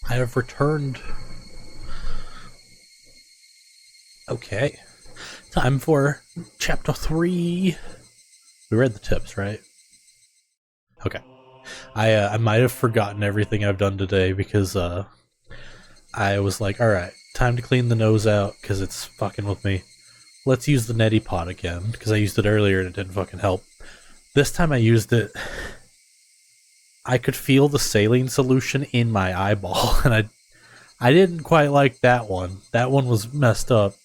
I have returned. Okay. Time for chapter 3. We read the tips, right? Okay. I might have forgotten everything I've done today because I was like, alright, time to clean the nose out because it's fucking with me. Let's use the neti pot again because I used it earlier and it didn't fucking help. This time I used it, I could feel the saline solution in my eyeball and I didn't quite like that one. That one was messed up.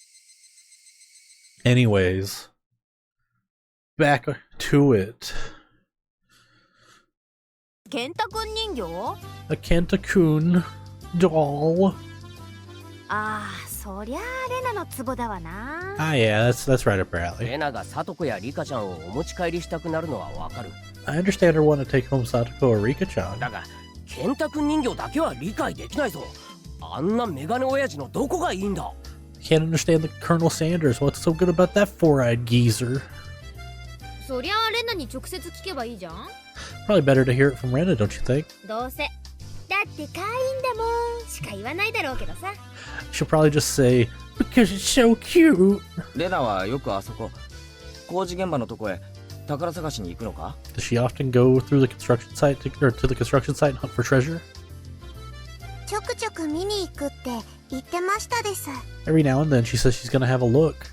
Anyways, back to it. A Kenta-kun doll. Ah, yeah, that's right up her alley. I understand her want to take home Satoko or Rika-chan. Can't understand the Colonel Sanders. What's so good about that four-eyed geezer? Probably better to hear it from Rena, don't you think? She'll probably just say, because it's so cute. Does she often go through the construction site to the construction site and hunt for treasure? Every now and then she says she's gonna have a look.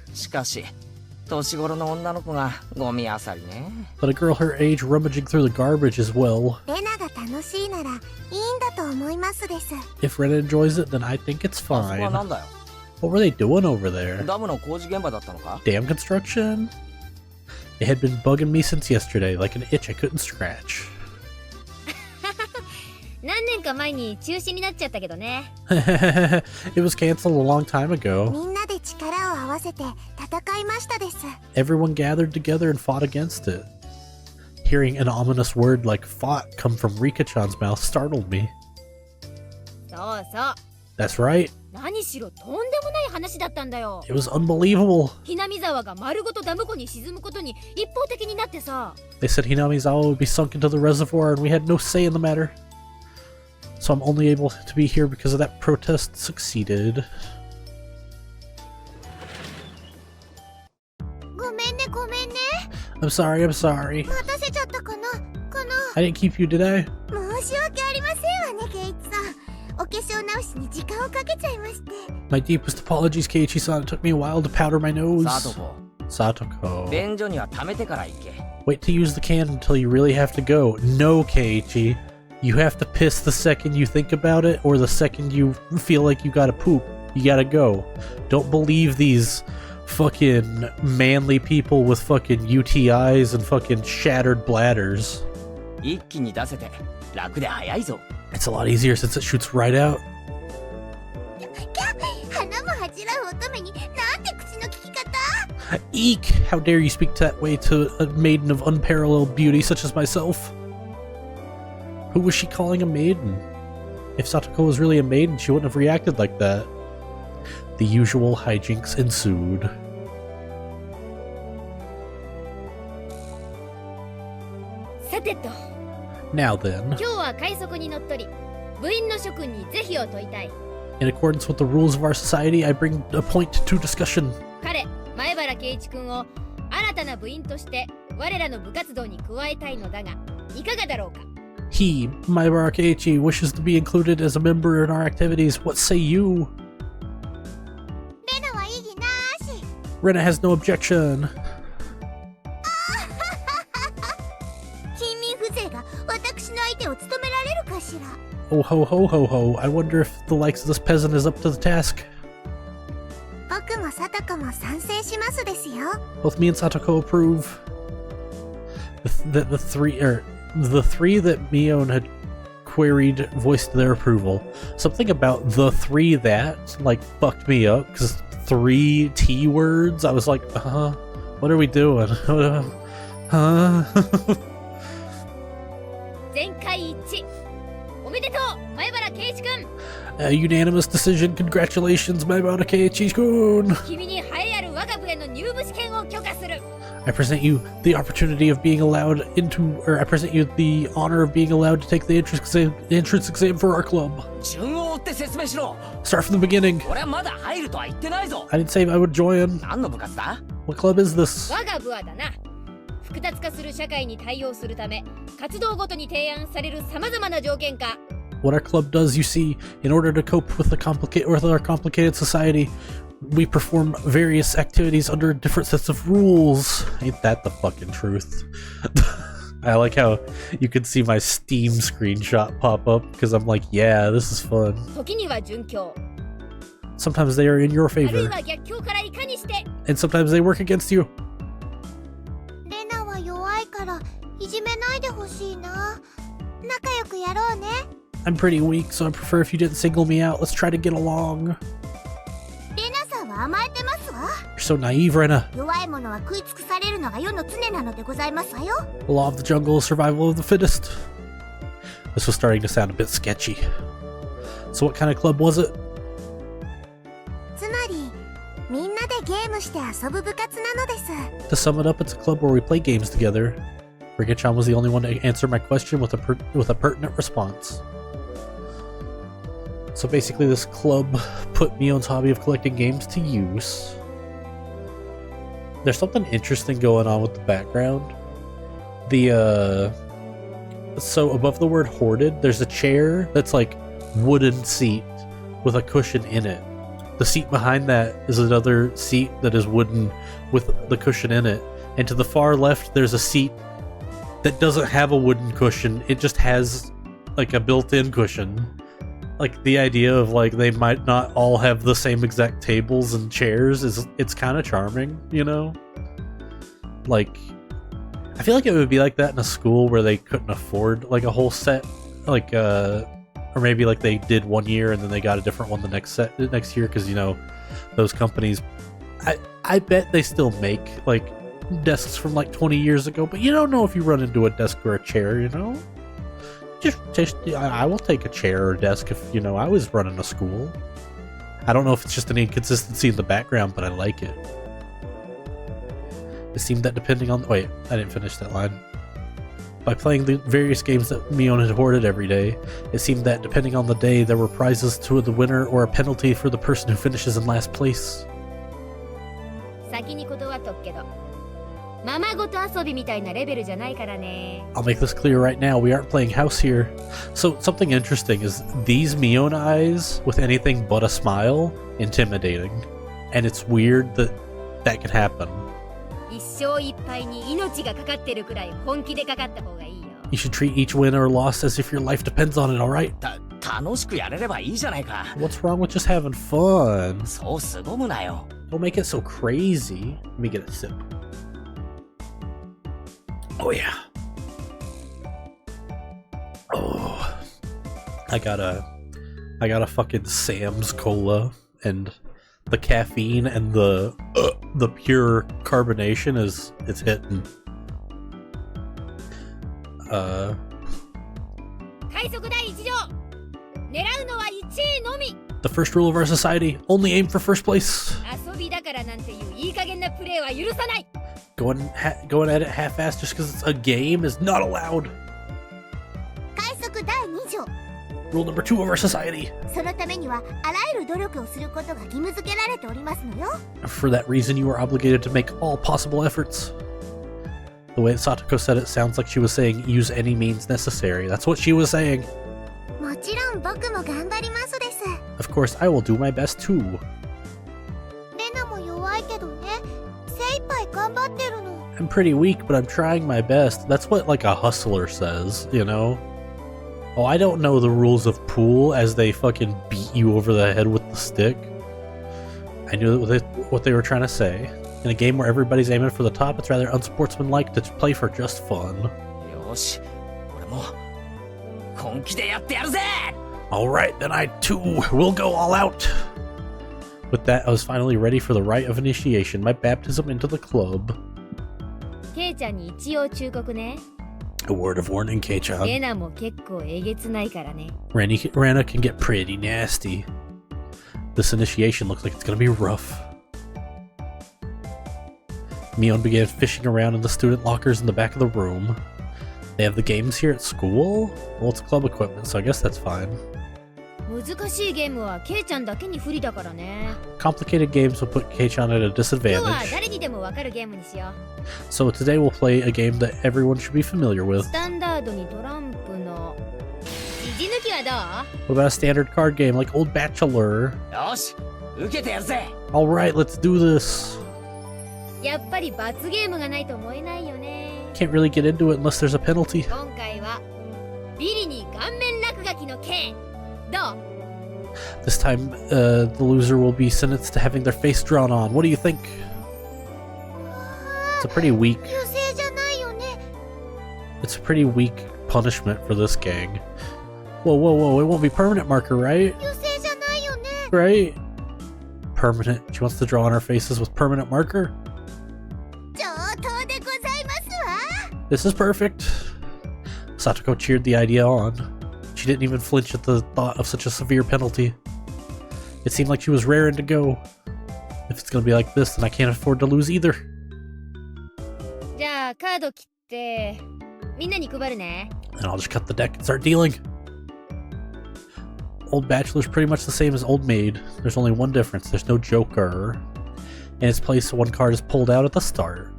But a girl her age rummaging through the garbage as well. If Rena enjoys it, then I think it's fine. What were they doing over there? Dam construction? It had been bugging me since yesterday, like an itch I couldn't scratch. It was cancelled a long time ago. Everyone gathered together and fought against it. Hearing an ominous word like fought come from Rika-chan's mouth startled me. That's right. It was unbelievable. They said Hinamizawa would be sunk into the reservoir and we had no say in the matter. So I'm only able to be here because of that protest succeeded. I'm sorry. I didn't keep you, did I? My deepest apologies, Keiichi-san. It took me a while to powder my nose. Satoko. Wait to use the can until you really have to go. No, Keiichi. You have to piss the second you think about it, or the second you feel like you gotta poop. You gotta go. Don't believe these fucking manly people with fucking UTIs and fucking shattered bladders. It's a lot easier since it shoots right out. Eek! How dare you speak that way to a maiden of unparalleled beauty such as myself? Who was she calling a maiden? If Satoko was really a maiden, she wouldn't have reacted like that. The usual hijinks ensued. Now then, in accordance with the rules of our society, I bring a point to discussion. He, Maibara Keiichi, wishes to be included as a member in our activities. What say you? Rena has no objection. Oh ho ho ho ho, I wonder if the likes of this peasant is up to the task. Both me and Satoko approve. The three that Mion had queried voiced their approval. Something about the three that like fucked me up, because 3 T words, I was like, what are we doing? Huh? A unanimous decision. Congratulations, Maibara Keiichi-kun. I present you the opportunity of being allowed into, or I present you the honor of being allowed to take the entrance exam for our club. Start from the beginning. I didn't say I would join. What club is this? 我が部はだな。複雑化する社会に対応するため、活動ごとに提案される様々な条件か。What our club does, you see, in order to cope with our complicated society, we perform various activities under different sets of rules. Ain't that the fucking truth? I like how you can see my Steam screenshot pop up because I'm like, yeah, this is fun. 時には順境。Sometimes they are in your あるい favor, は逆境からいかにして。 and sometimes they work against you. レナは弱いからいじめないでほしいな。仲良くやろうね。I'm pretty weak, so I prefer if you didn't single me out. Let's try to get along. レナさんは甘えてますわ。 You're so naive, Rena. 弱い者は食い尽くされるのが世の常なのでございますわよ。 The law of the jungle is survival of the fittest. This was starting to sound a bit sketchy. So what kind of club was it? つまりみんなでゲームして遊ぶ部活なのです。 To sum it up, it's a club where we play games together. Rika-chan was the only one to answer my question with a pertinent response. So basically this club put Mion's hobby of collecting games to use. There's something interesting going on with the background. So above the word hoarded, there's a chair that's like wooden seat with a cushion in it. The seat behind that is another seat that is wooden with the cushion in it. And to the far left, there's a seat that doesn't have a wooden cushion. It just has like a built-in cushion. Like the idea of like they might not all have the same exact tables and chairs it's kind of charming, you know? Like I feel like it would be like that in a school where they couldn't afford like a whole set, like or maybe like they did one year and then they got a different one the next year because you know those companies I bet they still make like desks from like 20 years ago, but you don't know if you run into a desk or a chair, you know? Just I will take a chair or a desk if, you know, I was running a school. I don't know if it's just an inconsistency in the background, but I like it. It seemed that depending on... Wait, I didn't finish that line. By playing the various games that Mion had hoarded every day, it seemed that depending on the day, there were prizes to the winner or a penalty for the person who finishes in last place. 先に断っとくけど、ままごと遊びみたいなレベルじゃないからね。 I'll make this clear right now, we aren't playing house here. So, something interesting is these Mion eyes, with anything but a smile, intimidating. And it's weird that that can happen. 一生いっぱいに命がかかってるくらい本気でかかった方がいいよ。 You should treat each win or loss as if your life depends on it, alright? 楽しくやれればいいじゃないか。 What's wrong with just having fun? そうすごむなよ。 Don't make it so crazy. Let me get a sip. Oh yeah. Oh. I got a fucking Sam's Cola, and the caffeine and the pure carbonation it's hitting. 快速第一条。狙うのは1位のみ。 The first rule of our society: only aim for first place. 遊びだからなんていういい加減なプレーは許さない。 Going at it half-assed just because it's a game is not allowed. 快速第2条。 Rule number 2 of our society. そのためにはあらゆる努力をすることが義務付けられておりますのよ。 For that reason, you are obligated to make all possible efforts. The way that Satoko said it sounds like she was saying, use any means necessary. That's what she was saying. もちろん僕も頑張りますです。 Of course, I will do my best too. レナも弱いけどね。精一杯頑張ってるの。 I'm pretty weak, but I'm trying my best. That's what like a hustler says, you know? Oh, I don't know the rules of pool as they fucking beat you over the head with the stick. I knew what they were trying to say. In a game where everybody's aiming for the top, it's rather unsportsmanlike to play for just fun. よし、俺も本気でやってやるぜ。 Alright, then I too will go all out. With that, I was finally ready for the rite of initiation, my baptism into the club. ケイちゃんに一応忠告ね。 A word of warning, Kei-chan. レナも結構えげつないからね。 Rana can get pretty nasty. This initiation looks like it's gonna be rough. Mion began fishing around in the student lockers in the back of the room. They have the games here at school? Well, it's club equipment, so I guess that's fine. 難しいゲームはケイちゃんだけに不利だからね。 Complicated games will put Kei-chan at a 今日は disadvantage. 誰にでもわかるゲームにしよう。 So today we'll play a game that everyone should be familiar with. スタンダードにトランプのじじ抜きはど What about a standard card game like Old Bachelor? よし受けてやるぜ。 Alright, let's do this. う？やっぱり罰ゲームがないと思えないよね。 Can't really get into it unless there's a penalty. 今回はビリに顔面落書きの刑。どう？ This time, the loser will be sentenced to having their face drawn on. What do you think? It's a pretty weak. 油性じゃないよね。 It's a pretty weak punishment for this gang. Whoa, whoa, whoa! It won't be permanent marker, right? 油性じゃないよね。 Right? Permanent. She wants to draw on our faces with permanent marker. 上等でございますわ。 This is perfect. Satoko cheered the idea on. She didn't even flinch at the thought of such a severe penalty. It seemed like she was raring to go. If it's gonna be like this, then I can't afford to lose either. じゃあカード切ってみんなに配るね。 And I'll just cut the deck and start dealing. Old Bachelor's pretty much the same as Old Maid. There's only one difference. There's no Joker. In its place, one card is pulled out at the start,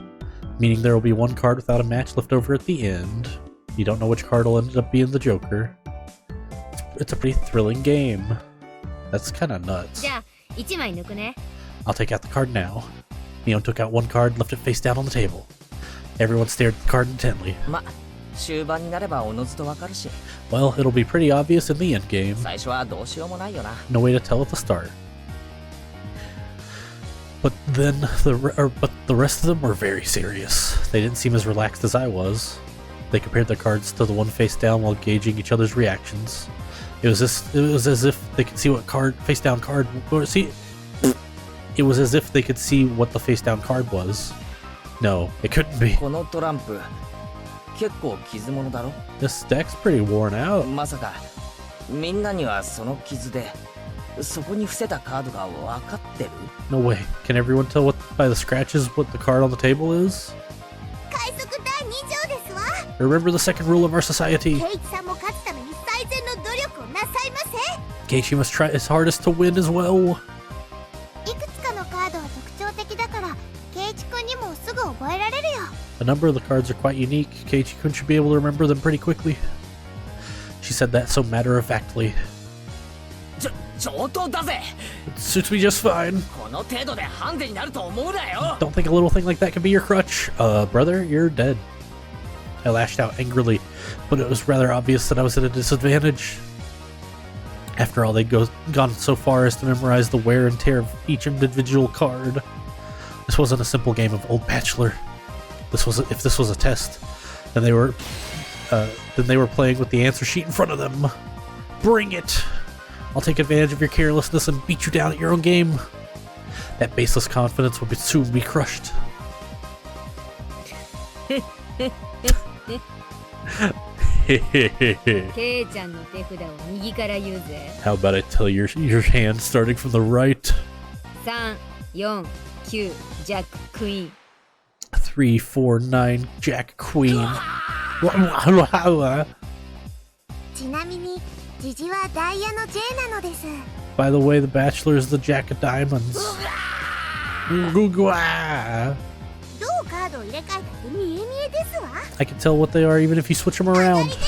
meaning there will be one card without a match left over at the end. You don't know which card will end up being the Joker. It's a pretty thrilling game. That's kind of nuts. じゃあ1枚抜くね。 I'll take out the card now. Neon took out one card and left it face down on the table. Everyone stared at the card intently. ま終盤になればおのずとわかるし、 Well, it'll be pretty obvious in the end game. 最初はどうしようもないよな。 No way to tell at the start. But then but the rest of them were very serious. They didn't seem as relaxed as I was. They compared their cards to the one face down while gauging each other's reactions. It was as if they could see what face down card or see. It was as if they could see what the face down card was. No, it couldn't be. このトランプ結構傷物だろ。 This deck's pretty worn out. まさかみんなにはその傷でそこに伏せたカードが分かってる？ No way. Can everyone tell by the scratches what the card on the table is? 快速第2条ですわ。 Remember the second rule of our society. ケイチさんも勝つために最善の努力をなさいませ。 Keiichi must try his hardest to win as well. いくつかのカードは特徴的だから、ケイチ君にもすぐ覚えられるよ。 A number of the cards are quite unique. Keiichi-kun should be able to remember them pretty quickly. She said that so matter-of-factly. 上等だぜ。 It suits me just fine. この程度でハンデになると思うなよ。 Don't think a little thing like that can be your crutch. Brother, you're dead. I lashed out angrily, but it was rather obvious that I was at a disadvantage. After all, they'd gone so far as to memorize the wear and tear of each individual card. This wasn't a simple game of Old Bachelor. If this was a test, then they were playing with the answer sheet in front of them. Bring it! I'll take advantage of your carelessness and beat you down at your own game. That baseless confidence will soon be crushed. ケイちゃんの手札を右から言うぜ。 How about I tell your hand starting from the right? 3、4、9、ジャック、クイーン。 3, 4, 9, Jack, Queen. ちなみに、ジジはダイヤの J なのです。 By the way, the Bachelor is the Jack of Diamonds. どうカードを入れ替えたって見え見えですわ。 I can tell what they are even if you switch them around. です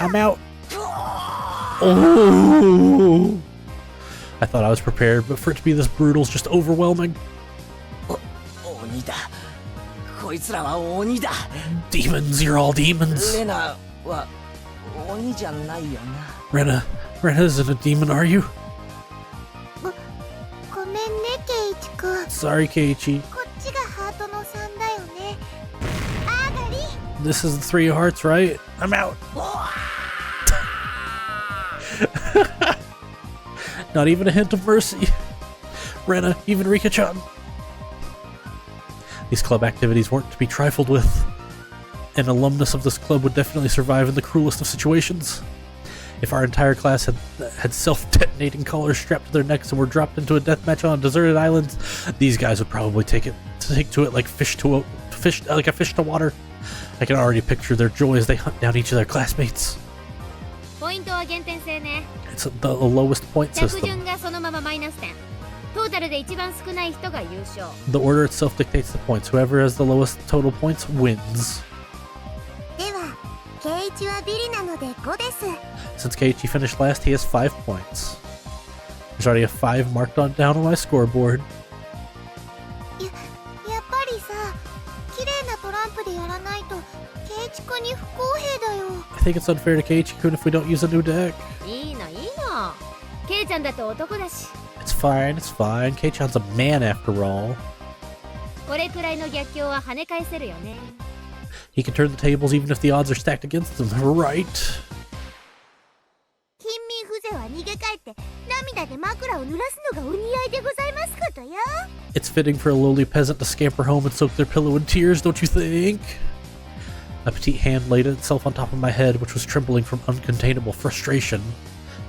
な。 I'm out. Oh! I thought I was prepared, but for it to be this brutal is just overwhelming. 鬼だ。こいつらは鬼だ。 Demons, you're all demons. レナは鬼じゃないよな。 Rena isn't a demon, are you? ごめんね、ケイチ君。 Sorry, Keiichi. こっちがハートの3だよね。あがり。 This is the 3 of hearts, right? I'm out. Not even a hint of mercy. Rena, even Rika-chan. These club activities weren't to be trifled with. An alumnus of this club would definitely survive in the cruelest of situations. If our entire class had self-detonating collars strapped to their necks and were dropped into a deathmatch on a deserted island, these guys would probably take to it like a fish to water. I can already picture their joy as they hunt down each of their classmates. ポイントは減点制ね。It's It's the lowest point 着 system. 順がそのままマイナス点。トータルで一番少ない人が優勝。 The order itself dictates the points. Whoever has the lowest total points wins. では圭一はビリなので5です。 Since Keiichi finished last, he has 5 points. There's already a 5 marked on down on my scoreboard. やっぱりさ、綺麗なトランプでやらないと圭一君に不公平だよ。 I think it's unfair to Keiichi-kun if we don't use a new deck. いいのいいの。ケイちゃんだって男だし。 It's fine, it's fine. Kei-chan's a man after all. これくらいの逆境は跳ね返せるよね。 He can turn the tables even if the odds are stacked against him, right? 貧民風情は逃げ帰って涙で枕を濡らすのがお似合いでございますことよ。 It's fitting for a lowly peasant to scamper home and soak their pillow in tears, don't you think? A petite hand laid itself on top of my head, which was trembling from uncontainable frustration.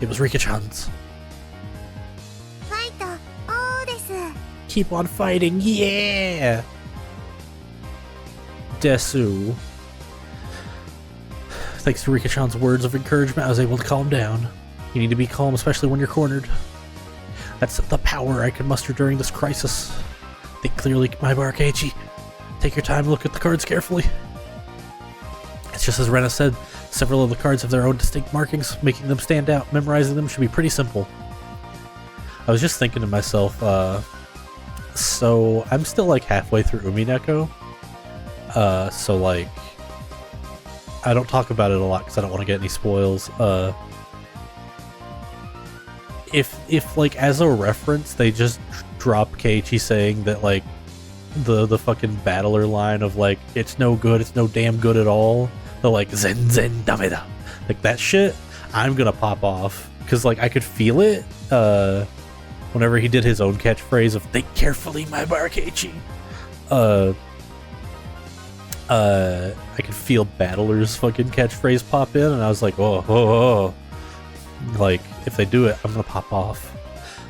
It was Rika-chan's. ファイトオーです。 Keep on fighting, yeah! Desu. Thanks to Rika-chan's words of encouragement, I was able to calm down. You need to be calm, especially when you're cornered. That's the power I can muster during this crisis. Think clearly, my bar Keiichi. Take your time, look at the cards carefully. It's just as Rena said, several of the cards have their own distinct markings, making them stand out. Memorizing them should be pretty simple. I was just thinking to myself, so I'm still like halfway through Umineko. So like, I don't talk about it a lot because I don't want to get any spoils. If like as a reference they just drop Keiichi saying that like the fucking battler line of like it's no good, it's no damn good at all, the like zen zen dameda, like that shit, I'm gonna pop off because like I could feel it whenever he did his own catchphrase of think carefully my bar Keiichi. I could feel Battler's fucking catchphrase pop in, and I was like, oh. Like, if they do it, I'm gonna pop off.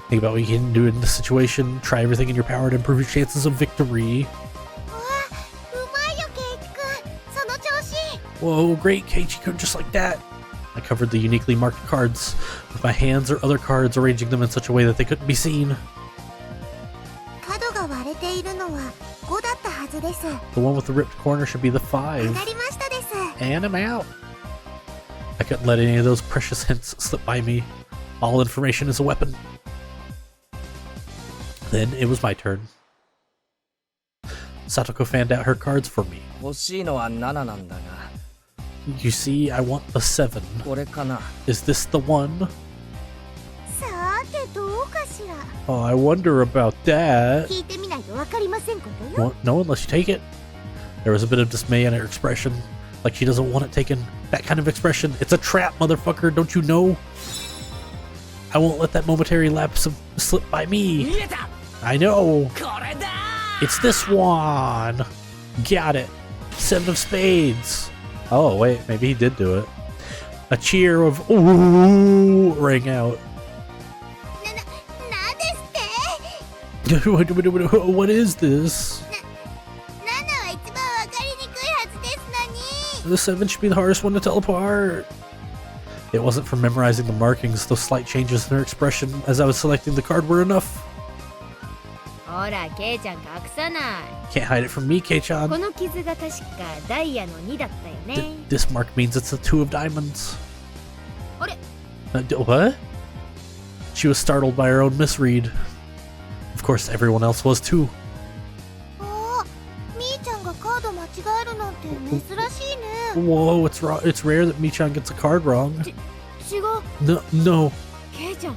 Think about what you can do in this situation. Try everything in your power to improve your chances of victory. うわ、うまいよ圭一君。その調子。 Whoa, great, Keiichi-kun, just like that. I covered the uniquely marked cards with my hands or other cards, arranging them in such a way that they couldn't be seen. 角が割れているのは5だったはずです。 The one with the ripped corner should be the 上 5. がりましたです。 And I'm out. I couldn't let any of those precious hints slip by me. All information is a weapon. Then it was my turn. Satoko fanned out her cards for me. 欲しいのは7なんだが、 You see, I want the 7. これかな。 Is this the one? さてどうかしら。 Oh, I wonder about that. 聞いてみないとわかりませんことよ。 Well, no, unless you take it. There was a bit of dismay in her expression, like she doesn't want it taken. That kind of expression. It's a trap, motherfucker, don't you know? I won't let that momentary lapse slip by me. 見えた。 I know. これだ。 It's this one. Got it. 7 of spades. Oh, wait, maybe he did do it. A cheer of ooh rang out. なんですって。 What is this? 7は一番わかりにくいはずですのに。 The 7 should be the hardest one to tell apart. It wasn't from memorizing the markings. Those slight changes in her expression as I was selecting the card were enough. ほらケイちゃん隠さない。 Can't hide it from me, Kei-chan. この傷が確かダイヤの2だったよね。 This mark means it's the 2 of diamonds. あれ What? She was startled by her own misread. Of course, everyone else was too. あー、みーちゃんがカード間違えるなんて珍しいね。 Whoa, it's rare that Mi-chan gets a card wrong. 違う。 No. ケイちゃん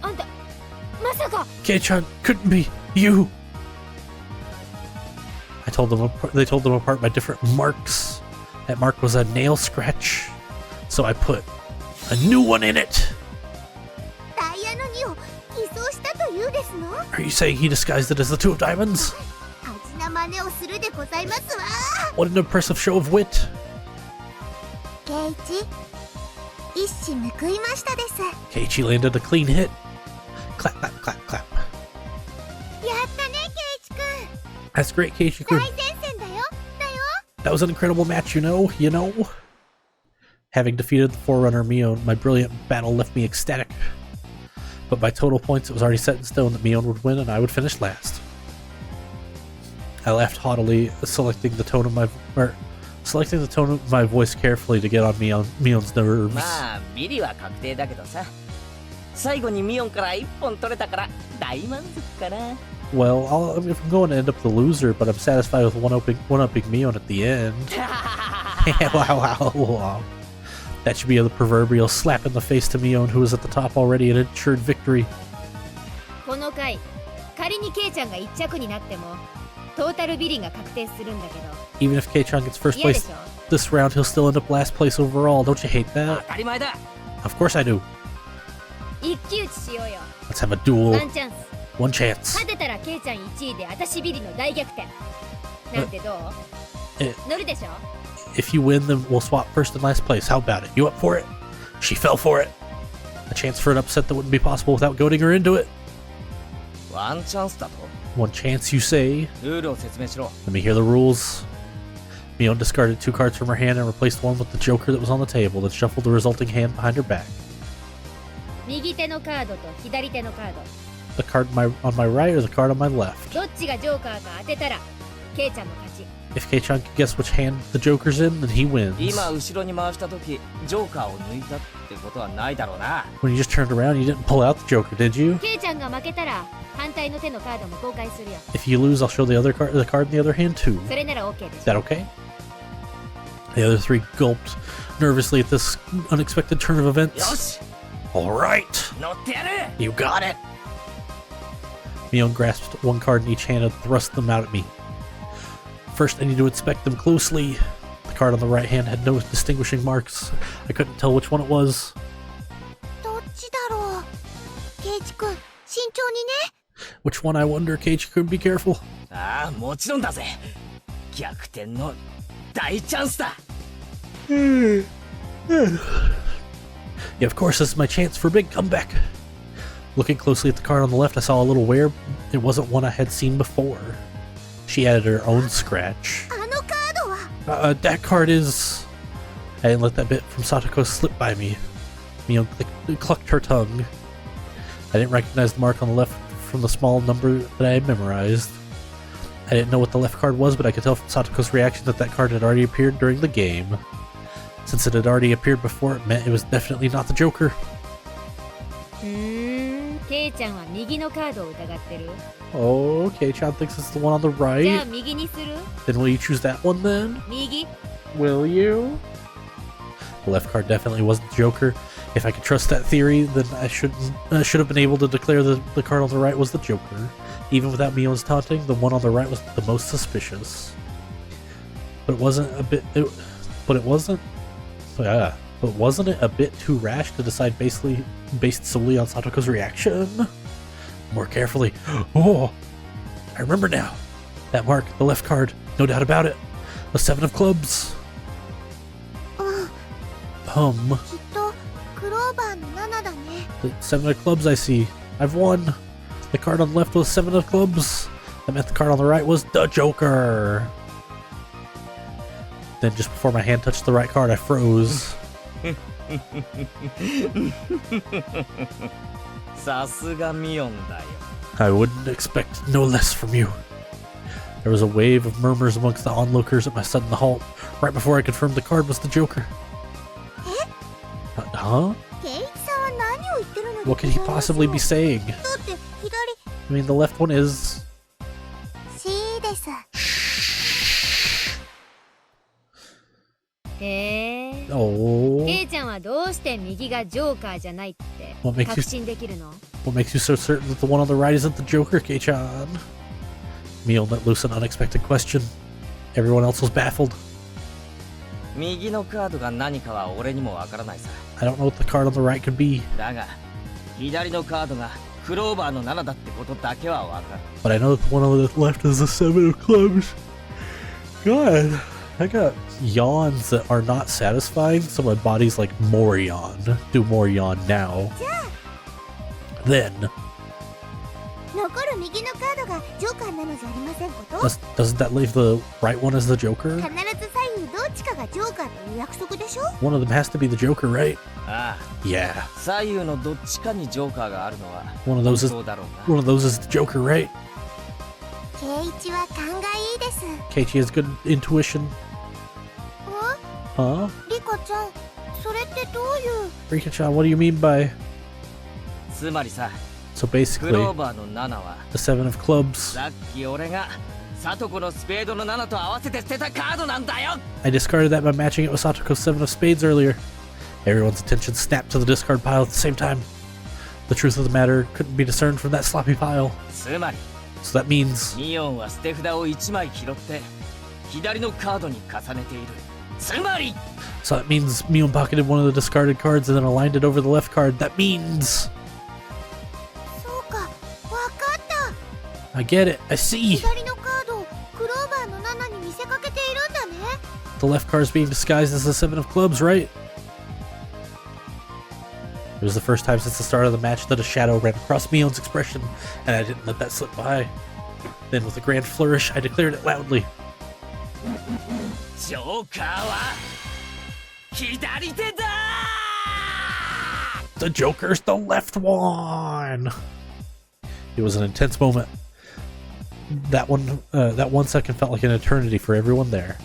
あんたまさか。 Kei-chan, couldn't be you. They told them apart by different marks. That mark was a nail scratch, so I put a new one in it. ダイヤの2を偽装したというですの？ Are you saying he disguised it as the 2 of diamonds? 恥な真似をするでございますわ。 What an impressive show of wit. 圭一、一矢報いましたです。 Keiichi landed a clean hit. Clap, clap, clap, clap. やったね、圭一くん。 That's great, Keiichi-kun. 大前線だよ。 That was an incredible match, you know? Having defeated the Forerunner Mion, my brilliant battle left me ecstatic. But by total points, it was already set in stone that Mion would win and I would finish last. I laughed haughtily, selecting the tone of my voice carefully to get on Mion's nerves. まあビリは確定だけどさ、最後にミオンから1本取れたから大満足かな。 Well, if I'm going to end up the loser, but I'm satisfied with one-upping Mion at the end. Wow. That should be the proverbial slap in the face to Mion, who was at the top already and ensured victory. この回、仮にケイちゃんが1着になっても、トータルビリが確定するんだけど。 Even if K-chan gets first 嫌で place しょ this round, he'll still end up last place overall. Don't you hate 当 that? たり前だ。 Of course I do. 一騎打ちしようよ。 Let's have a duel. ワンチャンス。 One chance. 勝てたらケイちゃん1位で私ビリの大逆転。なんてどう？乗るでしょ？ If you win, then we'll swap first and last place. How about it? You up for it? She fell for it. A chance for an upset that wouldn't be possible without goading her into it. ワンチャンスだと。 One chance, you say? ルールを説明しろ。 Let me hear the rules. Mion discarded 2 cards from her hand and replaced one with the Joker that was on the table, then shuffled the resulting hand behind her back. 右手のカードと左手のカード。 The card on my right or the card on my left? どっちがジョーカーか当てたら、ケイちゃんの勝ち。 If K-chan can guess which hand the Joker's in, then he wins. 今後ろに回した時、ジョーカーを抜いたってことはないだろうな。 When you just turned around, you didn't pull out the Joker, did you? ケイちゃんが負けたら、反対の手のカードも公開するよ。 If you lose, I'll show the card in the other hand too. それなら OK で Is す。 that okay? The other 3 gulped nervously at this unexpected turn of よ events. し、 Alright! 乗ってやる。 You got it! Mion grasped 1 card in each hand and thrust them out at me. First, I need to inspect them closely. The card on the right hand had no distinguishing marks. I couldn't tell which one it was. どっちだろう。ケイチくん、慎重にね。 Which one, I wonder? Keiichi could be careful. ああ、もちろんだぜ。逆転の大チャンスだ。 Yeah, of course, this is my chance for a big comeback. Looking closely at the card on the left, I saw a little wear. It wasn't one I had seen before. She added her own scratch. あのカードは。 That card is... I didn't let that bit from Satoko slip by me. Mion clucked her tongue. I didn't recognize the mark on the left from the small number that I had memorized. I didn't know what the left card was, but I could tell from Satoko's reaction that card had already appeared during the game. Since it had already appeared before, it meant it was definitely not the Joker. ケイちゃんは右のカードを疑ってる。 Oh, K-chan thinks it's the one on the じゃあ right. 右にする？ Then will you choose that one then? 右？ Will you? The left card definitely wasn't the Joker. If I could trust that theory, then I should have been able to declare that the card on the right was the Joker. Even without Mion's taunting, the one on the right was the most suspicious. But wasn't it a bit too rash to decide based solely on Satoko's reaction? More carefully. Oh, I remember now. That mark, the left card, no doubt about it. The 7 of clubs. うん、 Hum. きっとクローバーの7だね。 The 7 of clubs I see. I've won. The card on the left was 7 of clubs. That meant the card on the right was the Joker. Then just before my hand touched the right card, I froze. さすがミオンだよ。 I wouldn't expect no less from you. There was a wave of murmurs amongst the onlookers at my sudden halt, right before I confirmed the card was the Joker. Huh? ケイチさんは何を言ってるの？ What could he possibly be saying? だって左 I mean, the left one is... C です。へえ。 Oh. ケイちゃんはどうして右がジョーカーじゃないって What makes you- 確信できるの？ What makes you so certain that the one on the right isn't the Joker, Kei-chan? Mion let loose an unexpected question. Everyone else was baffled. 右のカードが何かは俺にもわからないさ。 I don't know what the card on the right could be, だが、左のカードがクローバーの7だってことだけはわかる。 but I know that the one on the left is the 7 of clubs. God, I got yawns that are not satisfying, so my body's like, more yawn. Do more yawn now. Then, 残る右のカードがジョーカーなのじゃありませんこと？ doesn't that leave the right one as the Joker? 必ず左右どっちかがジョーカーという約束でしょ？ One of them has to be the Joker, right? ああ、 Yeah. 左右のどっちかにジョーカーがあるのは One of those is そうだろうな。 one of those is the Joker, right? ケイイチは勘がいいです。 Keiichi has good intuition. Huh? リカちゃん、それってどういう？ Rika-chan, what do you mean by... つまりさ、 So ク basically, ローバーの7は the Seven of Clubs. さっき俺がサトコのスペードの7と合わせて捨てたカードなんだよ。 I discarded that by matching it with Satoko's Seven of Spades earlier. Everyone's attention snapped to the discard pile at the same time. The truth of the matter couldn't be discerned from that sloppy pile. つまり So that means... ミオンは捨て札を1枚拾って左のカードに重ねている。つまり So that means Mion pocketed one of the discarded cards and then aligned it over the left card. That means... そうか、わかった。 I get it. I see. 左のカードをクローバーの7に見せかけているんだね。 The left card is being disguised as the Seven of Clubs, right? It was the first time since the start of the match that a shadow ran across Mion's expression, and I didn't let that slip by. Then with a grand flourish, I declared it loudly. ジョーカーは左手だ。 The Joker's the left one! It was an intense moment. That 1 second felt like an eternity for everyone there.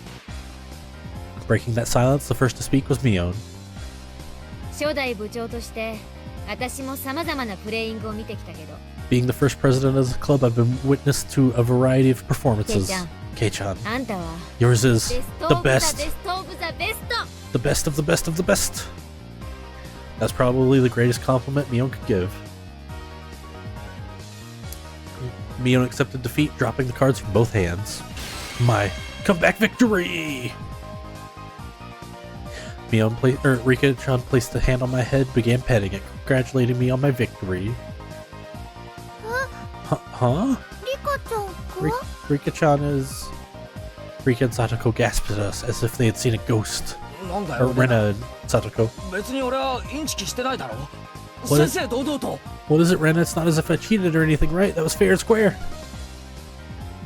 Breaking that silence, the first to speak was Mion. 初代部長として私も様々なプレイングを見てきたけど、 Being the first president of the club, I've been witness to a variety of performances. Kei-chan, あんたは yours is ベスト the オブザ best. ベストオブザベスト。 The best of the best of the best. That's probably the greatest compliment Mion could give. Mion accepted defeat, dropping the cards from both hands. My comeback victory! Rika-chan placed a hand on my head, began petting it, congratulating me on my victory. Huh? リカちゃんか？ Rika-chan is... Rika and Satoko gasped at us as if they had seen a ghost. なんだ Or よ。 Rena and Satoko. 別に俺はインチキしてないだろ。 What 先 is- 生堂々と。 What is it, Rena? It's not as if I cheated or anything, right? That was fair and square.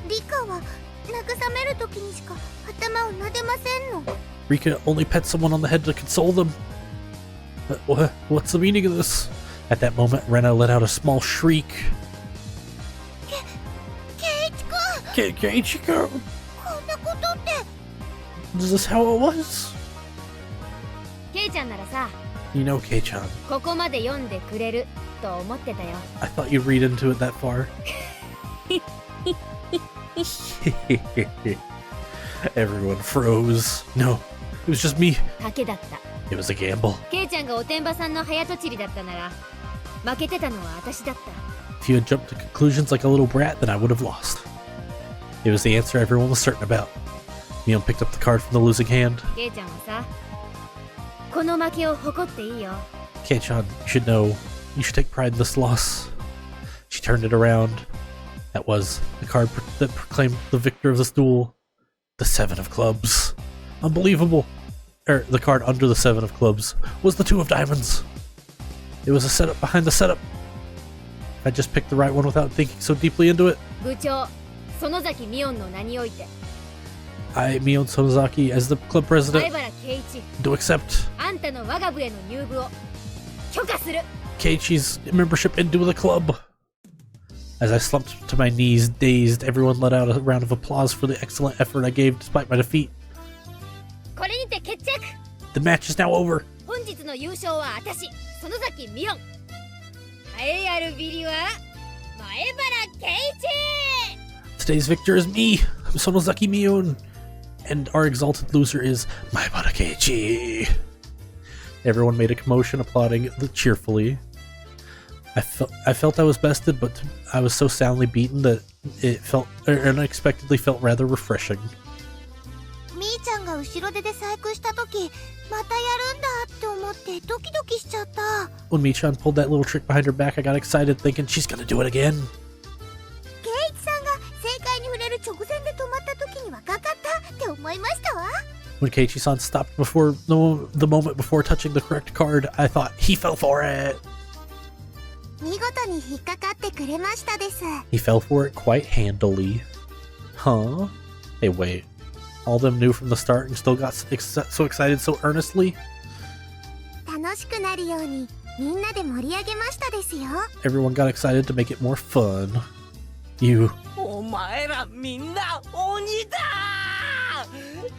リカは慰めるときにしか頭を撫でませんの。 Rika only pets someone on the head to console them. What's the meaning of this? At that moment, Rena let out a small shriek. ケイイチくん、 Keiichi-kun! こんなことって。 Is this how it was? ケイちゃんならさ、 You know, Kei-chan, ここまで読んでくれると思ってたよ。 I thought you'd read into it that far. Everyone froze. No, it was just me. 賭けだった。 It was a gamble. ケイちゃんがおてんばさんの早とちりだったなら、負けてたのは私だった。 If you had jumped to conclusions like a little brat, then I would have lost. It was the answer everyone was certain about. Mion picked up the card from the losing hand. ケイちゃんはさ、この負けを誇っていいよ。 Kei-chan, you should know, you should take pride in this loss. She turned it around. That was the card that proclaimed the victor of this duel. The Seven of Clubs. Unbelievable. The card under the Seven of Clubs was the Two of Diamonds. It was a setup behind the setup. I just picked the right one without thinking so deeply into it. 部長、園崎ミオンの名において、 I, Mion Sonozaki, as the club 前 president, 原圭一、 do accept あんたの我が部への入部を許可する。 Keiichi's membership into the club. As I slumped to my knees, dazed, everyone let out a round of applause for the excellent effort I gave despite my defeat. これにて決着。 The match is now over. 本日の優勝は私、園崎ミオン。栄えあるビリは前原圭一。 Today's victor is me, Sonozaki Mion. And our exalted loser is Maibara Keiichi. Everyone made a commotion, applauding cheerfully. I felt I was bested, but I was so soundly beaten that it unexpectedly felt rather refreshing. みーちゃんが後ろ手で細工したとき、またやるんだって思ってドキドキしちゃった。 When Michan pulled that little trick behind her back, I got excited, thinking she's gonna do it again. ケイイチさんが正解に触れる直前で止まったときにはかかったって思いましたわ。 When Keiichi-san stopped before the moment before touching the correct card, I thought, he fell for it! 見事に引っかかってくれましたです。 He fell for it quite handily. Huh? Hey, wait. All of them knew from the start and still got so excited so earnestly. 楽しくなるようにみんなで盛り上げましたですよ。 Everyone got excited to make it more fun. You. お前らみんな鬼だ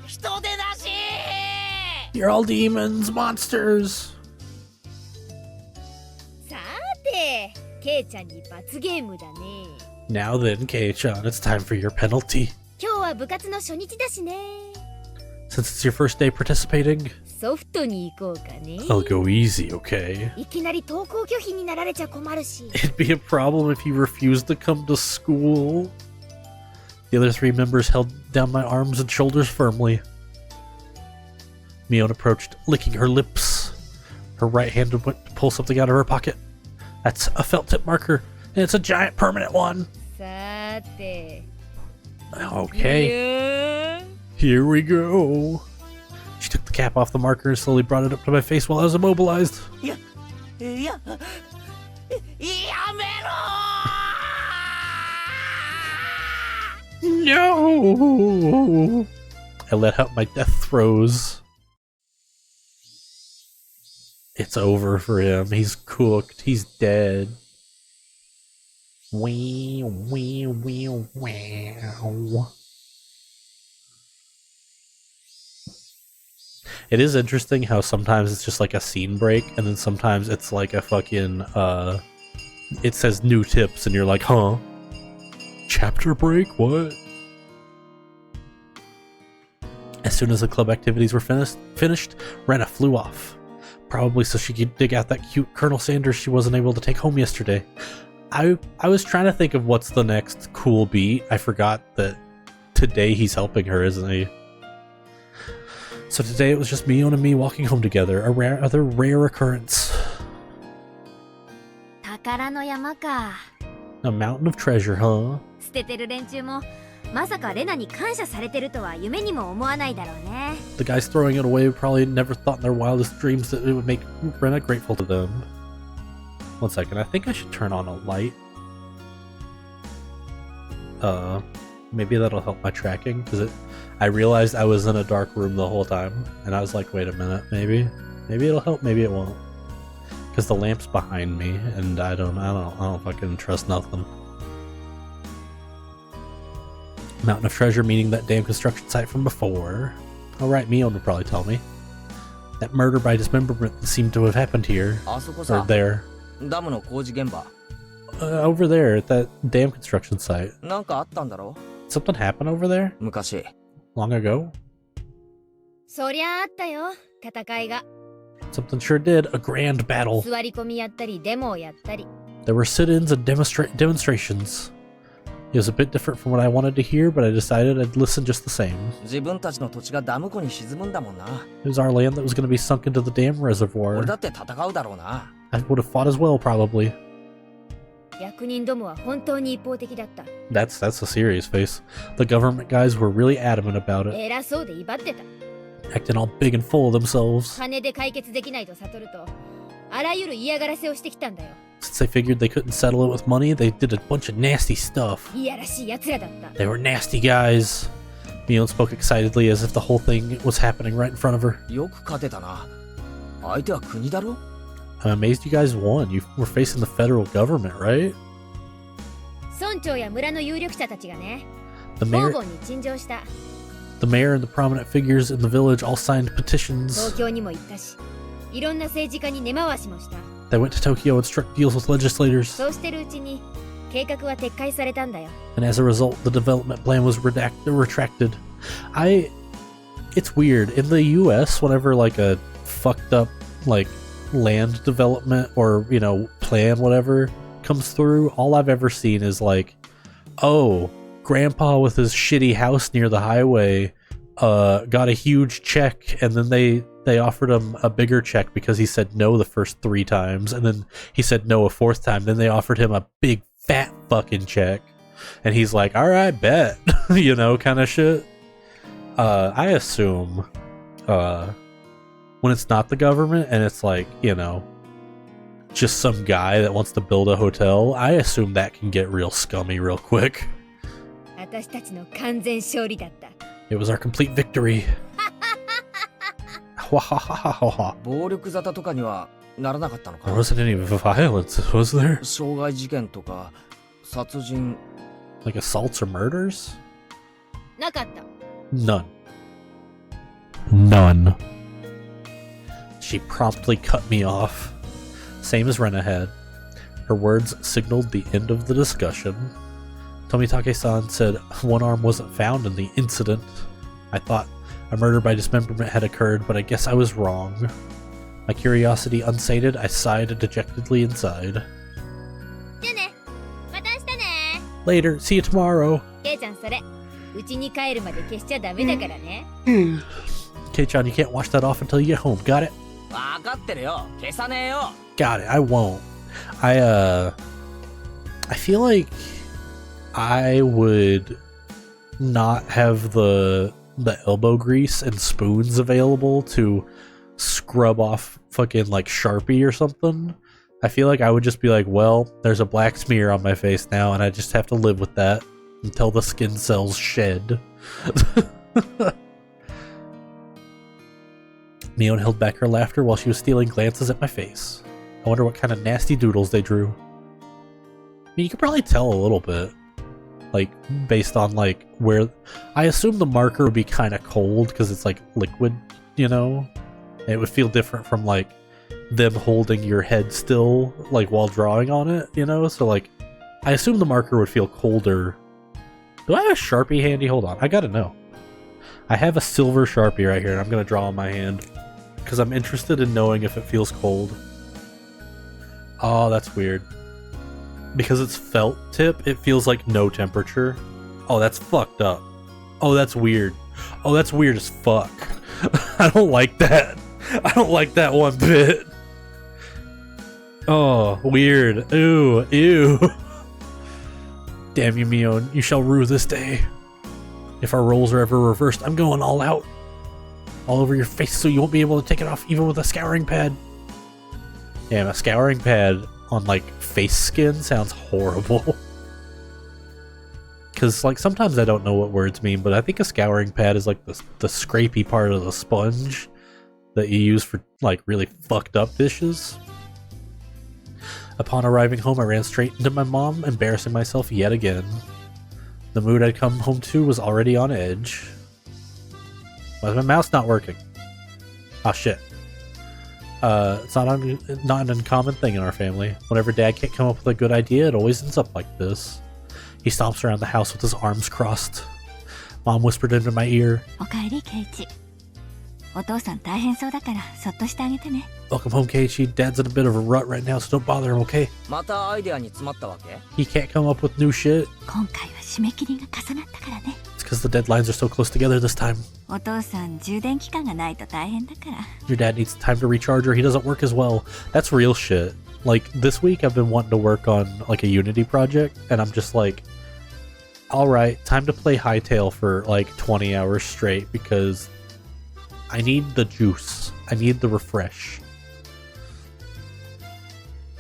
人手だし You're all demons, monsters. さてケイちゃんに罰ゲームだね。 Now then, Kei-chan, it's time for your penalty. 今日は部活の初日だしね。 Since it's your first day participating, ソフトに行こうかね。 I'll go easy, okay? いきなり登校拒否になられちゃ困るし。 It'd be a problem if you refused to come to school. The other three members held down my arms and shoulders firmly. Mion approached, licking her lips. Her right hand went to pull something out of her pocket. That's a felt tip marker, and it's a giant permanent one. さて。 Okay, here we go. She took the cap off the marker and slowly brought it up to my face while I was immobilized. いややめろ No! I let out my death throes. It's over for him. He's cooked. He's dead. Wee, wee, wee, wow. It is interesting how sometimes it's just like a scene break, and then sometimes it's like a fucking, it says new tips, and you're like, huh? Chapter break? What? As soon as the club activities were finished, Rena flew off. Probably so she could dig out that cute Colonel Sanders she wasn't able to take home yesterday. I was trying to think of what's the next cool beat. I forgot that today he's helping her, isn't he? So today it was just Mion and me walking home together, a rather rare occurrence. 宝の山か。 A mountain of treasure, huh? 捨ててる連中もまさかレナに感謝されてるとは夢にも思わないだろうね。 The guys throwing it away probably never thought in their wildest dreams that it would make Rena grateful to them. One second, I think I should turn on a light. Maybe that'll help my tracking, because I realized I was in a dark room the whole time, and I was like, wait a minute, maybe it'll help, maybe it won't. Because the lamp's behind me, and I don't fucking trust nothing. Mountain of treasure, meaning that damn construction site from before. Alright, Mion would probably tell me. That murder by dismemberment that seemed to have happened here. あそこ Or さ there. ダムの工事現場 Over there, at that damn construction site. なんかあったんだろ Something happened over there? 昔 Long ago? そりゃあったよ、戦いが。 Something sure did. A grand battle. 座り込みやったりデモをやったり。 There were sit-ins and demonstrations. It was a bit different from what I wanted to hear, but I decided I'd listen just the same. 自分たちの土地がダム湖に沈むんだもんな It was our land that was going to be sunk into the dam 俺 reservoir. だって戦うだろうな I would have fought as well, probably. 役人どもは本当に一方的だった。 That's a serious face. The government guys were really adamant about it, 偉そうで威張ってた。 acting all big and full of themselves. 金で解決できないと悟ると、あらゆる嫌がらせをしてきたんだよ。 Since they figured they couldn't settle it with money, they did a bunch of nasty stuff. いやらしい奴らだった。 They were nasty guys. Mion spoke excitedly as if the whole thing was happening right in front of her. よく勝てたな相手は国だろ I'm amazed you guys won. You were facing the federal government, right? 村長や村の有力者たちがね、 The 方 mayor, 々に陳情した。 the mayor and the prominent figures in the village all signed petitions. 東京にも行ったし、いろんな政治家に根回しもした。 They went to Tokyo and struck deals with legislators. そうしてるうちに計画は撤回されたんだよ。 And as a result, the development plan was retracted. It's weird. In the US, whenever like a fucked up like land development or, you know, plan, whatever, comes through, all I've ever seen is like, oh, grandpa with his shitty house near the highway got a huge check, and then they offered him a bigger check because he said no the first 3 times, and then he said no a 4th time, then they offered him a big fat fucking check, and he's like, alright, bet. You know, kind of shit. I assume when it's not the government and it's like, you know, just some guy that wants to build a hotel, I assume that can get real scummy real quick. 私たちの完全勝利だった。It was our complete victory. わはははは。暴力沙汰とかにはならなかったのか There wasn't any violence, was there? 傷害事件とか殺人 Like assaults or murders? なかった。 None. None. She promptly cut me off. Same as Rena had. Her words signaled the end of the discussion. Tomitake-san said one arm wasn't found in the incident. I thought a murder by dismemberment had occurred, but I guess I was wrong. My curiosity unsated, I sighed dejectedly inside. じゃあね。また明日ね。 Later, see you tomorrow. ケイちゃんそれ、うちに帰るまで消しちゃダメだからね。Kei-chan, you can't wash that off until you get home. Got it? わかってるよ消さねえよ Got it. I won't. I feel like I would not have the elbow grease and spoons available to scrub off fucking like Sharpie or something. I feel like I would just be like, well, there's a black smear on my face now and I just have to live with that until the skin cells shed. Mion held back her laughter while she was stealing glances at my face. I wonder what kind of nasty doodles they drew. I mean, you could probably tell a little bit. Like, based on, like, where... I assume the marker would be kind of cold, because it's, like, liquid, you know? And it would feel different from, like, them holding your head still, like, while drawing on it, you know? So, like, I assume the marker would feel colder. Do I have a Sharpie handy? Hold on, I gotta know. I have a silver Sharpie right here, and I'm gonna draw on my hand. Because I'm interested in knowing if it feels cold. Oh, that's weird. Because it's felt tip, it feels like no temperature. Oh, that's fucked up. Oh, that's weird. Oh, that's weird as fuck. I don't like that. I don't like that one bit. Oh, weird. Ew, ew. Damn you, Mion. You shall rue this day. If our roles are ever reversed, I'm going all out. All over your face so you won't be able to take it off even with a scouring pad. Damn, a scouring pad on, like, face skin sounds horrible. Because, like, sometimes I don't know what words mean, but I think a scouring pad is, like, the scrapey part of the sponge that you use for, like, really fucked up dishes. Upon arriving home, I ran straight into my mom, embarrassing myself yet again. The mood I'd come home to was already on edge. Why is my mouse not working? Oh shit. It's not an uncommon thing in our family. Whenever Dad can't come up with a good idea, it always ends up like this. He stomps around the house with his arms crossed. Mom whispered into my ear, おかえりケイチ。お父さん大変そうだからそっとしてあげてね。 Welcome home, Keiichi. Dad's in a bit of a rut right now, so don't bother him, okay? またアイデアに詰まったわけ He can't come up with new shit. 今回は締め切りが重なったからね。 It's because the deadlines are so close together this time. お父さん充電期間がないと大変だから。 Your dad needs time to recharge or he doesn't work as well. That's real shit. Like, this week I've been wanting to work on, like, a Unity project, and I'm just like, alright, time to play Hytale for, like, 20 hours straight, because I need the juice. I need the refresh.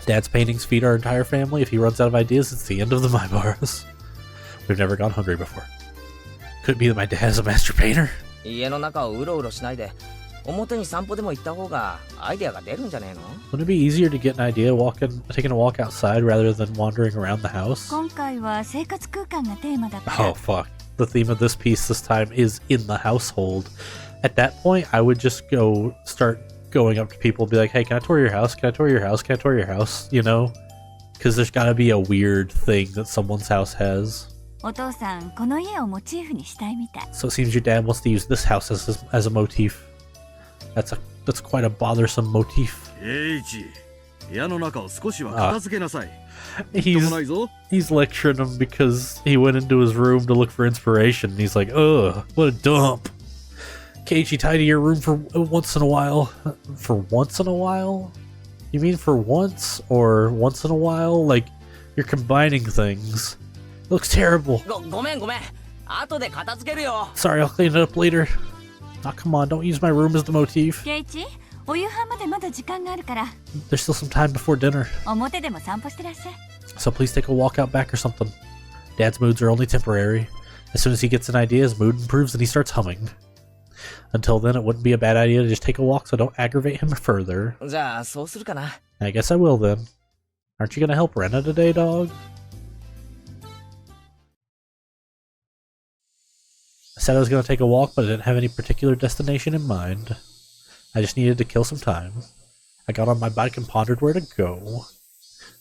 Dad's paintings feed our entire family. If he runs out of ideas, it's the end of the my bars. We've never gone hungry before. Could it be that my dad is a master painter? 家の中をうろうろしないで表に散歩でも行った方がアイデアが出るんじゃねえの Wouldn't it be easier to get an idea taking a walk outside rather than wandering around the house? 今回は生活空間がテーマだから。 Oh, fuck. The theme of this piece this time is in the household. At that point, I would just start going up to people and be like, hey, can I tour your house? Can I tour your house? Can I tour your house? You know? Because there's gotta be a weird thing that someone's house has. お父さんこの家をモチーフにしたいみたい。 So it seems your dad wants to use this house as a motif. That's quite a bothersome motif. エイジ、家の中を少しは片付けなさい。 He's lecturing him because he went into his room to look for inspiration. And he's like, ugh, what a dump. Keiichi, tidy your room for once in a while. For once in a while? You mean for once or once in a while? Like, you're combining things. It looks terrible. ごめん後で片付けるよ Sorry, I'll clean it up later. Oh, come on, don't use my room as the motif. ケイチ、お夕飯までまだ時間があるから、 There's still some time before dinner. 表でも散歩してらっしゃい。 So please take a walk out back or something. Dad's moods are only temporary. As soon as he gets an idea, his mood improves and he starts humming. Until then, it wouldn't be a bad idea to just take a walk so don't aggravate him further. じゃあそうするかな。 I guess I will then. Aren't you gonna help Rena today, dog? I said I was gonna take a walk, but I didn't have any particular destination in mind. I just needed to kill some time. I got on my bike and pondered where to go.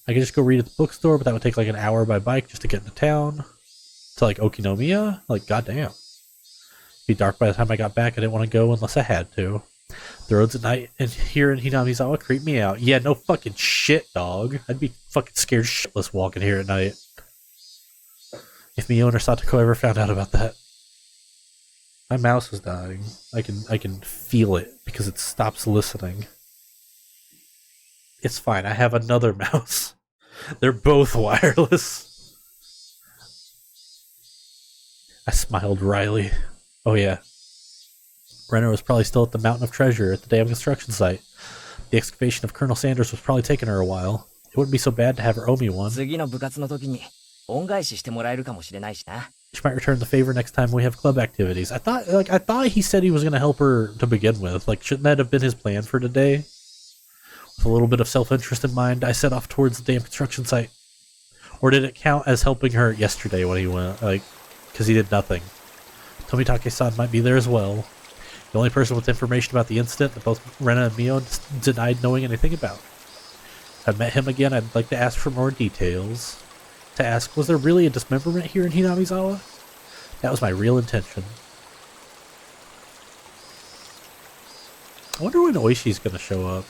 I could just go read at the bookstore, but that would take like an hour by bike just to get into town. To like Okinomiya? Like, goddamn. It'd be dark by the time I got back. I didn't want to go unless I had to. The roads at night and here in Hinamizawa creep me out. Yeah, no fucking shit, dog. I'd be fucking scared shitless walking here at night. If Mio or Satoko ever found out about that. My mouse is dying. I can feel it because it stops listening. It's fine. I have another mouse. They're both wireless. I smiled wryly. Oh yeah. Renner was probably still at the Mountain of Treasure at the damn construction site. The excavation of Colonel Sanders was probably taking her a while. It wouldn't be so bad to have her owe me one. 次の部活の時に恩返ししてもらえるかもしれないしな。 She might return the favor next time we have club activities. I thought he said he was going to help her to begin with. Like, shouldn't that have been his plan for today? With a little bit of self-interest in mind, I set off towards the damn construction site. Or did it count as helping her yesterday when he went? Like, because he did nothing. Tomitake-san might be there as well. The only person with information about the incident that both Rena and Mio denied knowing anything about. If I met him again, I'd like to ask for more details. To ask, was there really a dismemberment here in Hinamizawa? That was my real intention. I wonder when Oishi's gonna show up.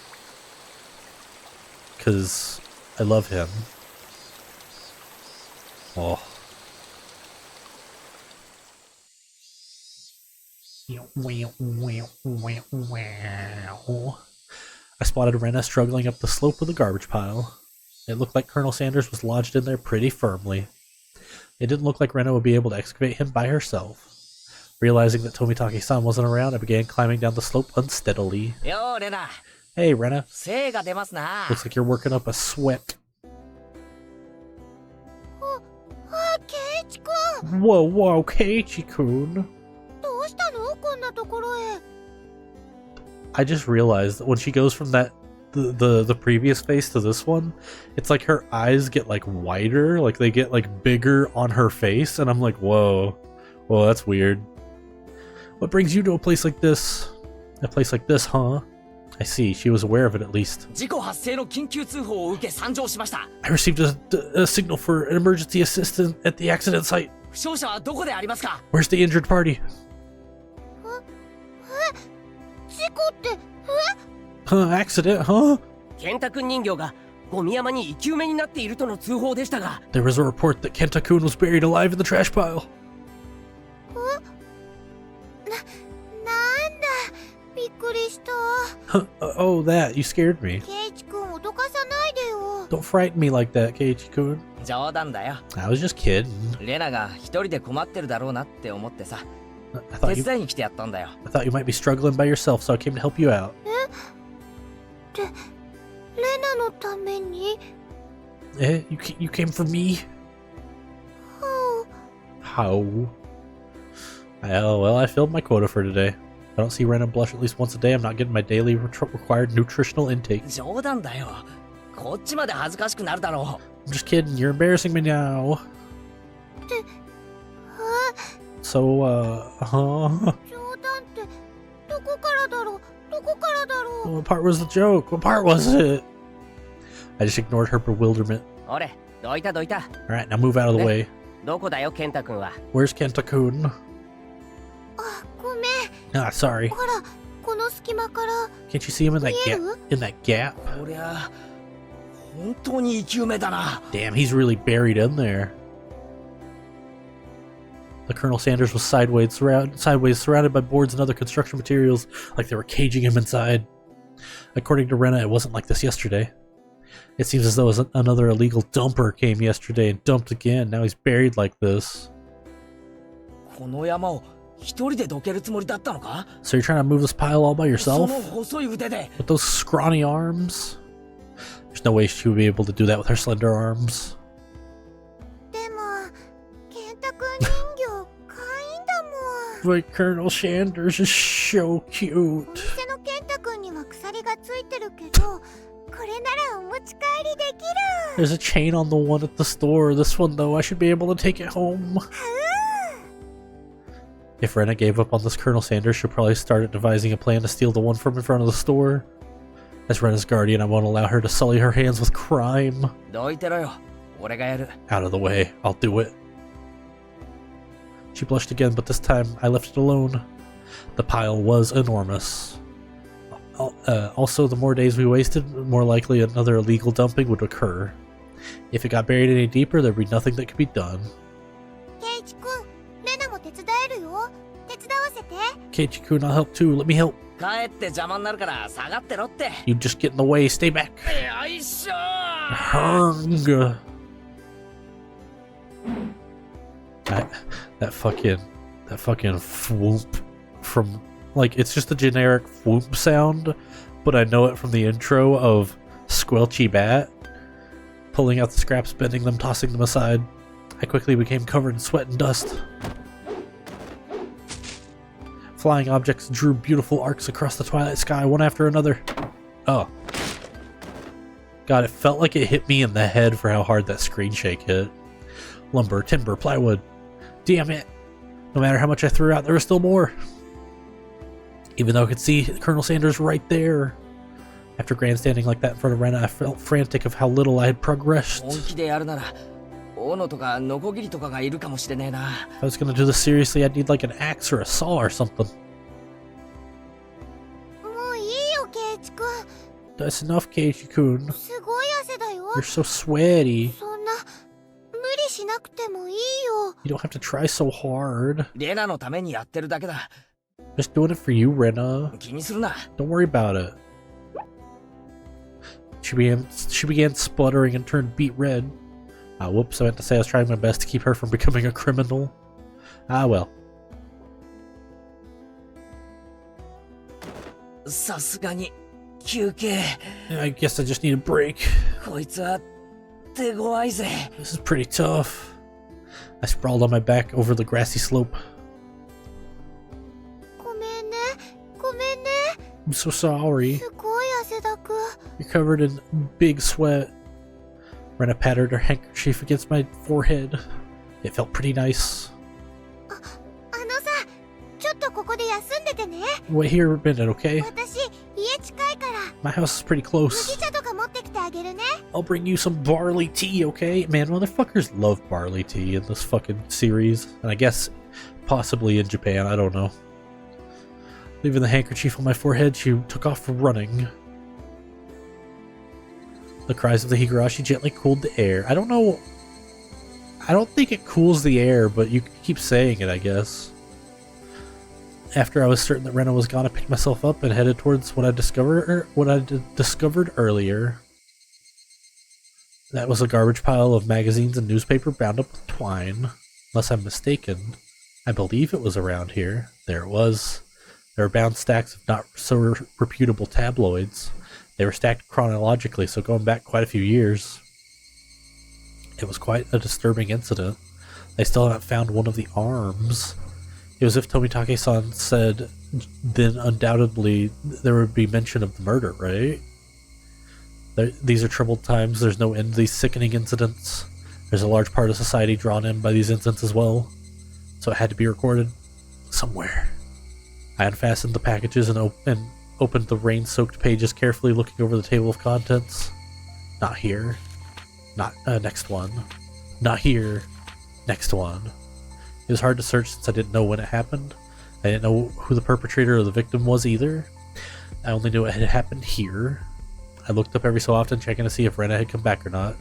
Because I love him. Oh. I spotted Rena struggling up the slope of the garbage pile. It looked like Colonel Sanders was lodged in there pretty firmly. It didn't look like Rena would be able to excavate him by herself. Realizing that Tomitake-san wasn't around, I began climbing down the slope unsteadily. Yo, Rena. Hey, Rena. 精が出ますな。 Looks like you're working up a sweat. ケイチ君 Whoa, whoa, Keiichi-kun. どうしたのこんなところへ I just realized that when she goes from the previous face to this one, it's like her eyes get like wider, like they get like bigger on her face, and I'm like, whoa, that's weird. What brings you to a place like this? A place like this, huh? I see, she was aware of it at least. 事故発生の緊急通報を受け参上しました。 I received a signal for an emergency assistant at the accident site. 負傷者はどこでありますか？ Where's the injured party? 事故って Accident, huh? 健太くん人形がゴミ山に生き埋めになっているとの通報でしたが。 There was a report that Kenta-kun was buried alive in the trash pile. なんだびっくりした Oh, that. You scared me. ケイチ君脅かさないでよ Don't frighten me like that, Keiichi-kun. 冗談だよ。 I was just kidding. レナが一人で困ってるだろうなって思ってさ。 I 手 thought you 伝いに来てやったんだよ。 you might be struggling by yourself, so I came to help you out. レナのために Eh? You came for me? How? Oh, well, I filled my quota for today. I don't see Rena blush at least once a day. I'm not getting my daily required nutritional intake. 冗談だよ。こっちまで恥ずかしくなるだろ I'm just kidding. You're embarrassing me now. So, huh? 冗談ってどこからだろうどこからだろう What part was the joke? What part was it? I just ignored her bewilderment. う。俺、どいたどいた。 Alright, now move out of the way. どこだよ、健太くんは。 Where's Kenta-kun? あごめん Ah, sorry. ほらこの隙間から Can't you see him in that gap? In that gap? こりゃ、本当に生き埋めだな。 Damn, he's really buried in there. The Colonel Sanders was sideways surrounded by boards and other construction materials, like they were caging him inside. According to Rena, it wasn't like this yesterday. It seems as though another illegal dumper came yesterday and dumped again. Now he's buried like this. この山を一人でどけるつもりだったのか？ So you're trying to move this pile all by そ yourself? の細い腕で。 With those scrawny arms? There's no way she would be able to do that with her slender arms. でもケンタ君人形可 But Colonel Sanders is so お cute. 店の健太くんには鎖がついてるけど、これならお持ち帰りできる。 There's a chain on the one at the store. This one, though, I should be able to take it home. If Rena gave up on this Colonel Sanders, she'll probably start devising a plan to steal the one from in front of the store. As Rena's guardian, I won't allow her to sully her hands with crime. どいてろよ。俺がやる。 Out of the way. I'll do it. She blushed again, but this time I left it alone. The pile was enormous. Also, the more days we wasted, the more likely another illegal dumping would occur. If it got buried any deeper, there'd be nothing that could be done. ケイチくん、レナも手伝えるよ。手伝わせて。 Keiichi-kun, I'll help too. Let me help. 帰って邪魔になるから下がってろって。 You just get in the way. Stay back. よいしょー。 Hung. That fucking whoop from, like, it's just a generic whoop sound, but I know it from the intro of Squelchy Bat pulling out the scraps, bending them, tossing them aside. I quickly became covered in sweat and dust. Flying objects drew beautiful arcs across the twilight sky, one after another. Oh. God, it felt like it hit me in the head for how hard that screen shake hit. Lumber, timber, plywood. Damn it. No matter how much I threw out, there was still more. Even though I could see Colonel Sanders right there. After grandstanding like that in front of Rena, I felt frantic of how little I had progressed. 本気でやるなら、斧とかノコギリとかがいるかもしれねえな。 If I was gonna do this seriously, I'd need like an axe or a saw or something. もういいよ、ケイチくん。 That's enough, Keiichi-kun. すごい汗だよ。 You're so sweaty. そんな、無理しなくてもいいよ。 You don't have to try so hard. レナのためにやってるだけだ。 Just doing it for you, Rena. 気にするな。 Don't worry about it. She began spluttering and turned beet red. Whoops, I meant to say I was trying my best to keep her from becoming a criminal. Ah, well. さすがに休憩。 I guess I just need a break. こいつは手強いぜ。 This is pretty tough. I sprawled on my back over the grassy slope. ごめんね、ごめんね。 I'm so sorry. すごい汗だく。 You're covered in big sweat. Rena patted her handkerchief against my forehead. It felt pretty nice. あのさ、ちょっとここで休んでてね。 Wait here a minute, okay? 私、家近いから、 My house is pretty 麦 close. 茶とか持ってきてあげるね。 I'll bring you some barley tea, okay? Man, motherfuckers love barley tea in this fucking series. And I guess possibly in Japan, I don't know. Leaving the handkerchief on my forehead, she took off running. The cries of the Higurashi gently cooled the air. I don't know. I don't think it cools the air, but you keep saying it, I guess. After I was certain that Rena was gone, I picked myself up and headed towards what I discovered earlier. That was a garbage pile of magazines and newspaper bound up with twine. Unless I'm mistaken, I believe it was around here. There it was. There were bound stacks of not so reputable tabloids. They were stacked chronologically, so going back quite a few years. It was quite a disturbing incident. They still haven't found one of the arms. It was as if Tomitake-san said, then undoubtedly there would be mention of the murder, right? These are troubled times. There's no end to these sickening incidents. There's a large part of society drawn in by these incidents as well. So it had to be recorded somewhere. I unfastened the packages and opened the rain-soaked pages carefully, looking over the table of contents. Not here. Not next one. Not here. Next one. It was hard to search since I didn't know when it happened. I didn't know who the perpetrator or the victim was either. I only knew it had happened here. I looked up every so often, checking to see if Rena had come back or not.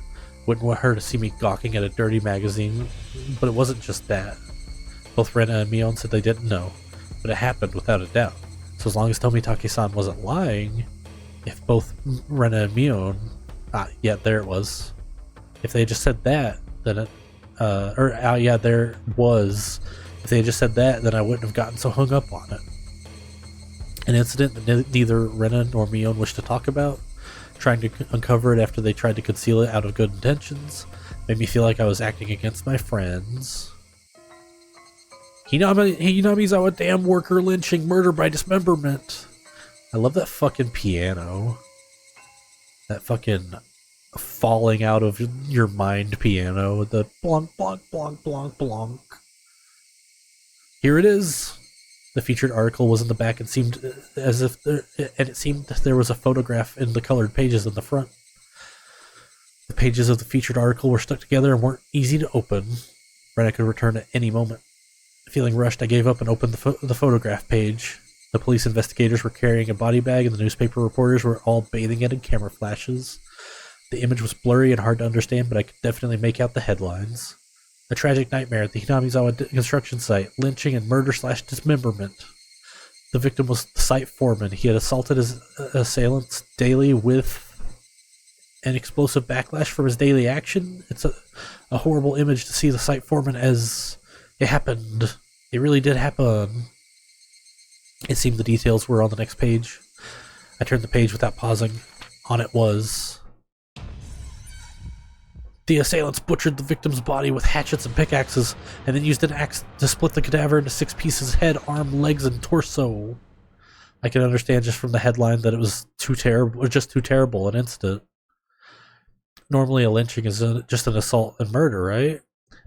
Wouldn't want her to see me gawking at a dirty magazine, but it wasn't just that. Both Rena and Mion said they didn't know, but it happened without a doubt. So as long as Tomitake-san wasn't lying, if both Rena and Mion... yeah, there it was. If they had just said that, then it... yeah, there it was. If they had just said that, then I wouldn't have gotten so hung up on it. An incident that neither Rena nor Mion wished to talk about, trying to uncover it after they tried to conceal it out of good intentions, made me feel like I was acting against my friends. Hinamizawa dam worker lynching, murder by dismemberment. I love that fucking piano. That fucking falling out of your mind piano. The blonk, blonk, blonk, blonk, blonk. Here it is. The featured article was in the back and seemed as if there was a photograph in the colored pages in the front. The pages of the featured article were stuck together and weren't easy to open. Rena could return at any moment. Feeling rushed, I gave up and opened the photograph page. The police investigators were carrying a body bag and the newspaper reporters were all bathing it in camera flashes. The image was blurry and hard to understand, but I could definitely make out the headlines. A tragic nightmare at the Hinamizawa construction site, lynching and murder/dismemberment. The victim was the site foreman. He had assaulted his assailants daily with an explosive backlash from his daily action. It's a horrible image to see the site foreman as it happened. It really did happen. It seemed the details were on the next page. I turned the page without pausing. On it was... The assailants butchered the victim's body with hatchets and pickaxes, and then used an axe to split the cadaver into 6 pieces: head, arm, legs, and torso. I can understand just from the headline that it was too terrible an incident. Normally a lynching is just an assault and murder, right?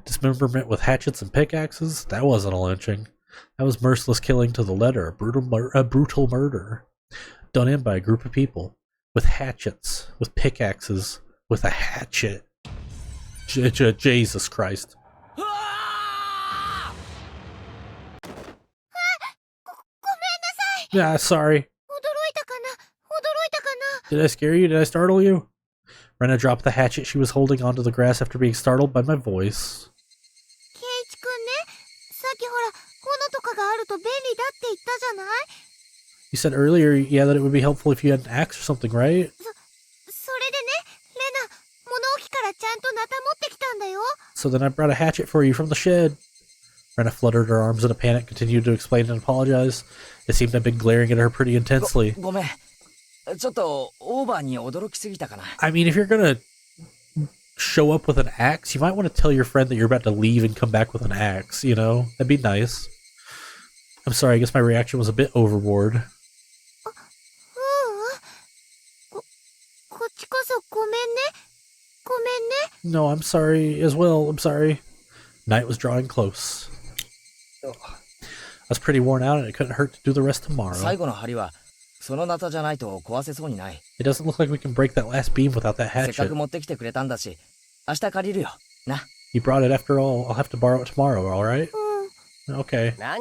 Dismemberment with hatchets and pickaxes? That wasn't a lynching. That was merciless killing to the letter, a brutal murder. Done in by a group of people. With hatchets, with pickaxes, with a hatchet. Jesus Christ. Yeah, sorry. Did I scare you? Did I startle you? Rena dropped the hatchet she was holding onto the grass after being startled by my voice. You said earlier, yeah, that it would be helpful if you had an axe or something, right? So then I brought a hatchet for you from the shed. Rena fluttered her arms in a panic, continued to explain and apologize. It seemed I'd been glaring at her pretty intensely. I mean, if you're gonna show up with an axe, you might want to tell your friend that you're about to leave and come back with an axe, you know? That'd be nice. I'm sorry, I guess my reaction was a bit overboard. No, I'm sorry as well. I'm sorry. Night was drawing close. I was pretty worn out and it couldn't hurt to do the rest tomorrow. It doesn't look like we can break that last beam without that hatchet. You brought it after all. I'll have to borrow it tomorrow, alright? Okay. Why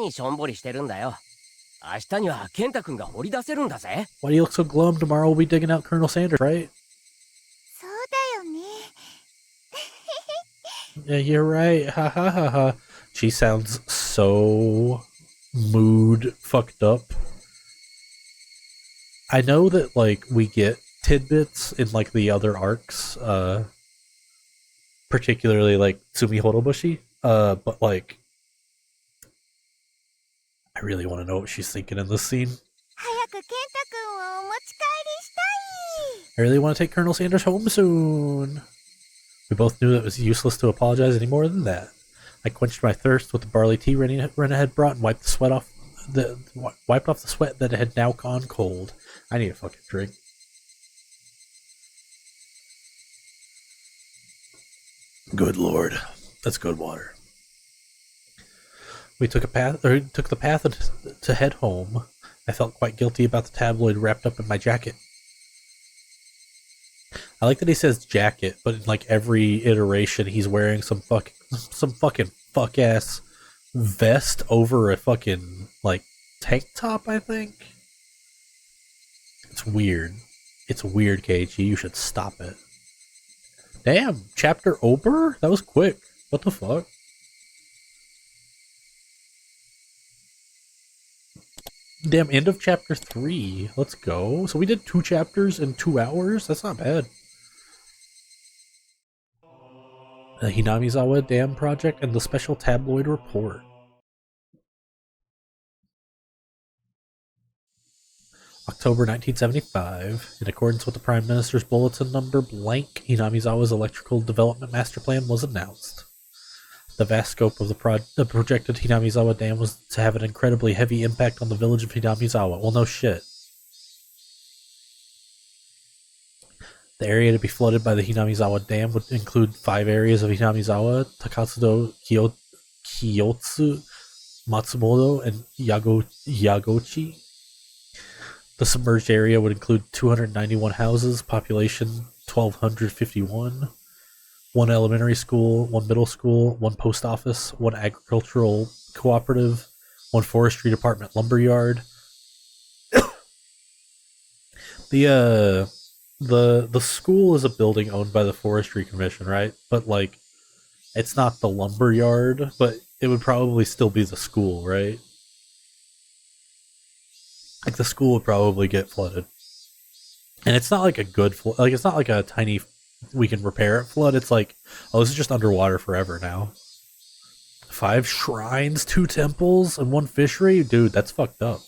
do you look so glum? Tomorrow we'll be digging out Colonel Sanders, right? Yeah, you're right. Ha ha ha ha. She sounds so mood fucked up. I know that, like, we get tidbits in, like, the other arcs, particularly, like, Tsumi Horobushi, but, like, I really want to know what she's thinking in this scene. I really want to take Colonel Sanders home soon. We both knew that it was useless to apologize any more than that. I quenched my thirst with the barley tea Rena had brought and wiped off the sweat that had now gone cold. I need a fucking drink. Good lord, that's good water. We took the path to head home. I felt quite guilty about the tabloid wrapped up in my jacket. I like that he says jacket, but in like every iteration he's wearing some fucking fuck ass vest over a fucking like tank top, I think. It's weird. It's weird, KG. You should stop it. Damn, chapter over? That was quick. What the fuck? Damn, end of chapter 3. Let's go. So we did 2 chapters in 2 hours? That's not bad. The Hinamizawa Dam Project and the Special Tabloid Report. October 1975. In accordance with the Prime Minister's Bulletin Number blank, Hinamizawa's Electrical Development Master Plan was announced. The vast scope of the projected Hinamizawa Dam was to have an incredibly heavy impact on the village of Hinamizawa. Well, no shit. The area to be flooded by the Hinamizawa Dam would include 5 areas of Hinamizawa: Takatsudo, Kiyotsu, Matsumoto, and Yagochi. The submerged area would include 291 houses, population 1,251, 1 elementary school, 1 middle school, 1 post office, 1 agricultural cooperative, 1 forestry department lumberyard. The school is a building owned by the Forestry Commission, right? But like, it's not the lumberyard, but it would probably still be the school, right? Like, the school would probably get flooded. And it's not like a good flood. Like, it's not like a tiny, we can repair it flood. It's like, oh, this is just underwater forever now. 5 shrines, 2 temples, and 1 fishery? Dude, that's fucked up.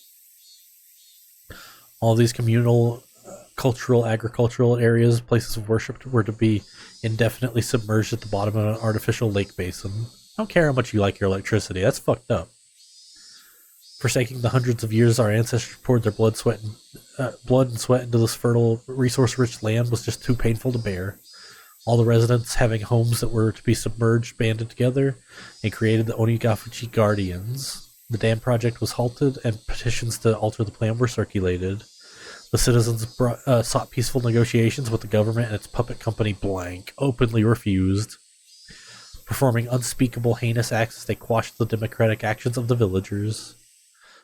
All these communal, cultural, agricultural areas, places of worship, were to be indefinitely submerged at the bottom of an artificial lake basin. I don't care how much you like your electricity. That's fucked up. Forsaking the hundreds of years our ancestors poured their blood and sweat into this fertile, resource-rich land was just too painful to bear. All the residents having homes that were to be submerged banded together and created the Onikakushi Guardians. The dam project was halted, and petitions to alter the plan were circulated. The citizens sought peaceful negotiations with the government, and its puppet company Blank openly refused. Performing unspeakable heinous acts, they quashed the democratic actions of the villagers.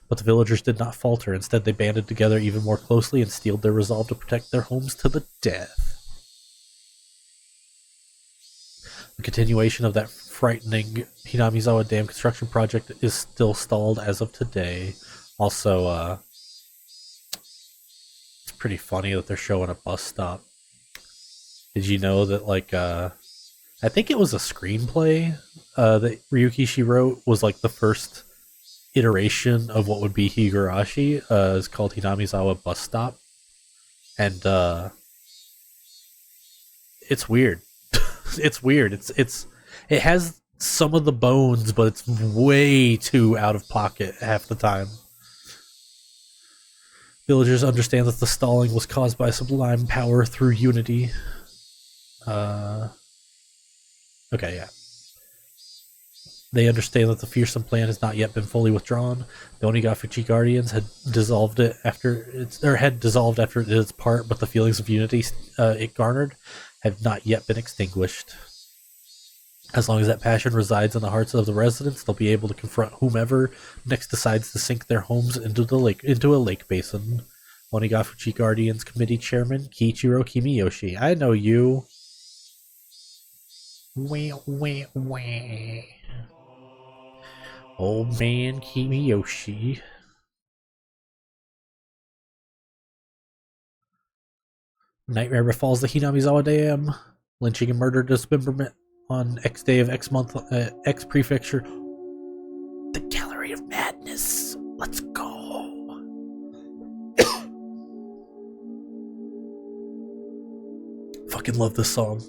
But the villagers did not falter. Instead, they banded together even more closely and steeled their resolve to protect their homes to the death. The continuation of that frightening Hinamizawa Dam construction project is still stalled as of today. Also, it's pretty funny that they're showing a bus stop. Did you know that, like, I think it was a screenplay that Ryukishi wrote, was like the first iteration of what would be Higurashi. It's called Hinamizawa Bus Stop. And it's weird. It's weird. It has some of the bones, but it's way too out of pocket half the time. Villagers understand that the stalling was caused by sublime power through unity. Okay, yeah. They understand that the fearsome plan has not yet been fully withdrawn. The Onikakushi Guardians had dissolved after it did its part, but the feelings of unity it garnered have not yet been extinguished. As long as that passion resides in the hearts of the residents, they'll be able to confront whomever next decides to sink their homes into a lake basin. Onikakushi Guardians Committee Chairman Kiichiro Kimiyoshi. I know you. Wah, wah, wah. Old man Kimiyoshi. Nightmare befalls the Hinamizawa Dam. Lynching and murder dismemberment on X day of X month, X prefecture. The Gallery of Madness. Let's go. Fucking love this song.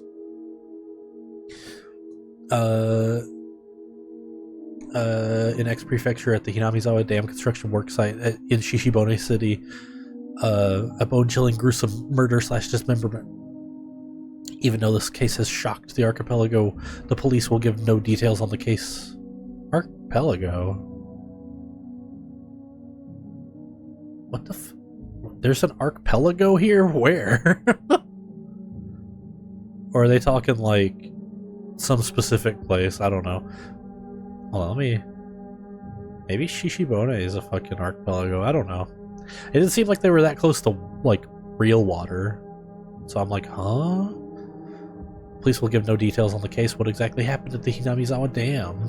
In X Prefecture at the Hinamizawa Dam construction work site in Shishibone City, a bone-chilling, gruesome murder/dismemberment. Even though this case has shocked the archipelago, the police will give no details on the case. Archipelago? What the There's an archipelago here? Where? Or are they talking like some specific place? I don't know. Hold on, maybe Shishibone is a fucking archipelago. I don't know. It didn't seem like they were that close to, like, real water. So I'm like, huh? Police will give no details on the case. What exactly happened at the Hinamizawa Dam?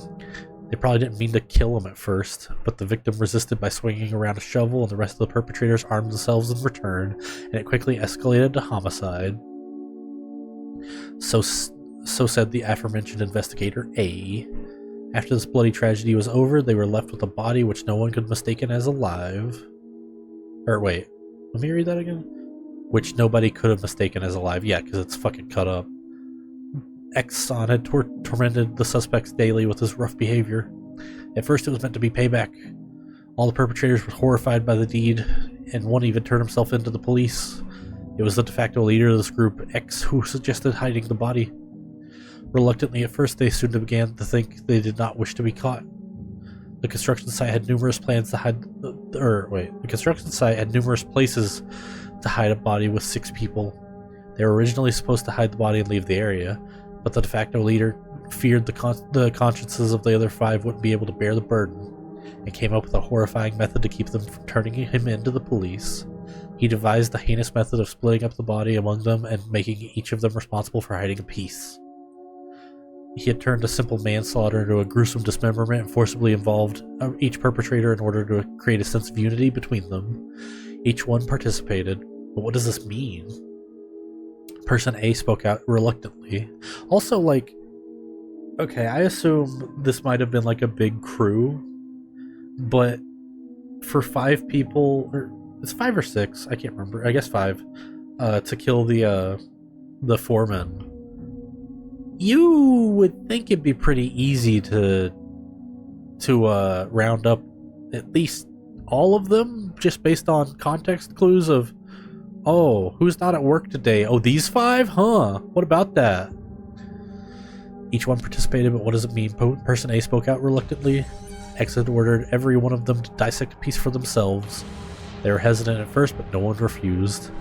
They probably didn't mean to kill him at first, but the victim resisted by swinging around a shovel, and the rest of the perpetrators armed themselves in return, and it quickly escalated to homicide. So said the aforementioned investigator A. After this bloody tragedy was over, they were left with a body which no one could mistaken as alive. Or wait, let me read that again. Which nobody could have mistaken as alive. Yeah, because it's fucking cut up. X-san had tormented the suspects daily with his rough behavior. At first it was meant to be payback. All the perpetrators were horrified by the deed, and one even turned himself into the police. It was the de facto leader of this group, X, who suggested hiding the body. Reluctantly at first, they soon began to think they did not wish to be caught. The construction site had numerous plans to hide... The construction site had numerous places to hide a body with 6 people. They were originally supposed to hide the body and leave the area, but the de facto leader feared the consciences of the other 5 wouldn't be able to bear the burden, and came up with a horrifying method to keep them from turning him into the police. He devised the heinous method of splitting up the body among them and making each of them responsible for hiding a piece. He had turned a simple manslaughter into a gruesome dismemberment and forcibly involved each perpetrator in order to create a sense of unity between them. Each one participated, but what does this mean? Person A spoke out reluctantly. Also, like, okay, I assume this might have been like a big crew, but for 5 people, or it's 5 or 6, I can't remember, I guess 5, to kill the foreman, you would think it'd be pretty easy to round up at least all of them, just based on context clues of, oh, who's not at work today? Oh, these 5? Huh, what about that? Each one participated, but what does it mean? Person A spoke out reluctantly. X had ordered every one of them to dissect a piece for themselves. They were hesitant at first, but no one refused.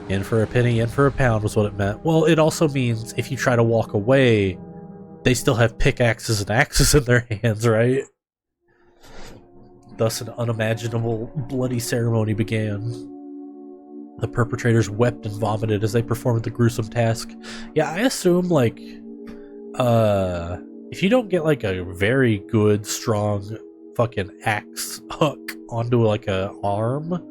In for a penny, in for a pound was what it meant. Well, it also means if you try to walk away, they still have pickaxes and axes in their hands, right? Thus an unimaginable bloody ceremony began. The perpetrators wept and vomited as they performed the gruesome task. Yeah, I assume, like, if you don't get, like, a very good, strong fucking axe hook onto, like, a arm,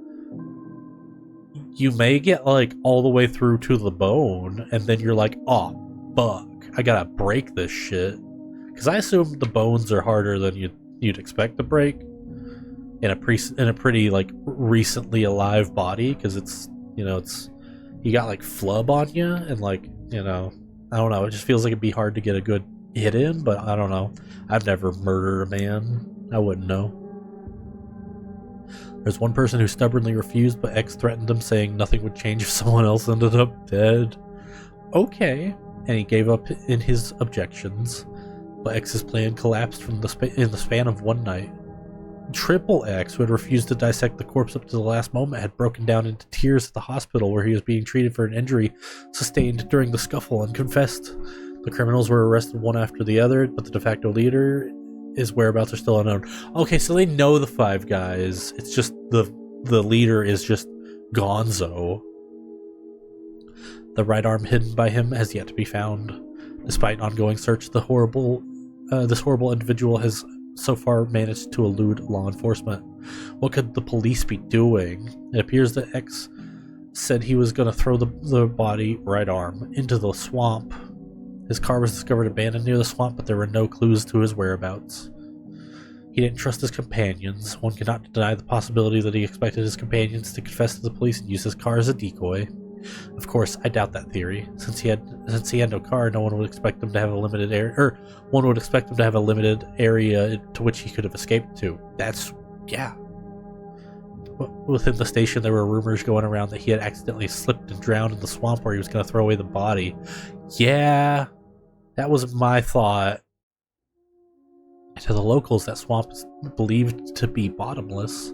you may get, like, all the way through to the bone, and then you're like, oh, fuck, I gotta break this shit. Because I assume the bones are harder than you'd expect to break in a pretty, like, recently alive body, because it's, you know, you got, like, flub on you, and, like, you know, I don't know, it just feels like it'd be hard to get a good hit in, but I don't know. I've never murdered a man. I wouldn't know. There's one person who stubbornly refused, but X threatened him, saying nothing would change if someone else ended up dead. Okay, and he gave up in his objections, but X's plan collapsed in the span of one night. Triple X, who had refused to dissect the corpse up to the last moment, had broken down into tears at the hospital where he was being treated for an injury sustained during the scuffle and confessed. The criminals were arrested one after the other, but the de facto leader, his whereabouts are still unknown. Okay, so they know the 5 guys. It's just the leader is just Gonzo. The right arm hidden by him has yet to be found. Despite an ongoing search, this horrible individual has so far managed to elude law enforcement. What could the police be doing? It appears that X said he was going to throw the body, right arm, into the swamp. His car was discovered abandoned near the swamp, but there were no clues to his whereabouts. He didn't trust his companions. One could not deny the possibility that he expected his companions to confess to the police and use his car as a decoy. Of course, I doubt that theory. Since he had no car, no one would expect him to have a limited area, or one would expect him to have a limited area to which he could have escaped to. Yeah. Within the station, there were rumors going around that he had accidentally slipped and drowned in the swamp where he was going to throw away the body. Yeah, that was my thought. To the locals, that swamp is believed to be bottomless.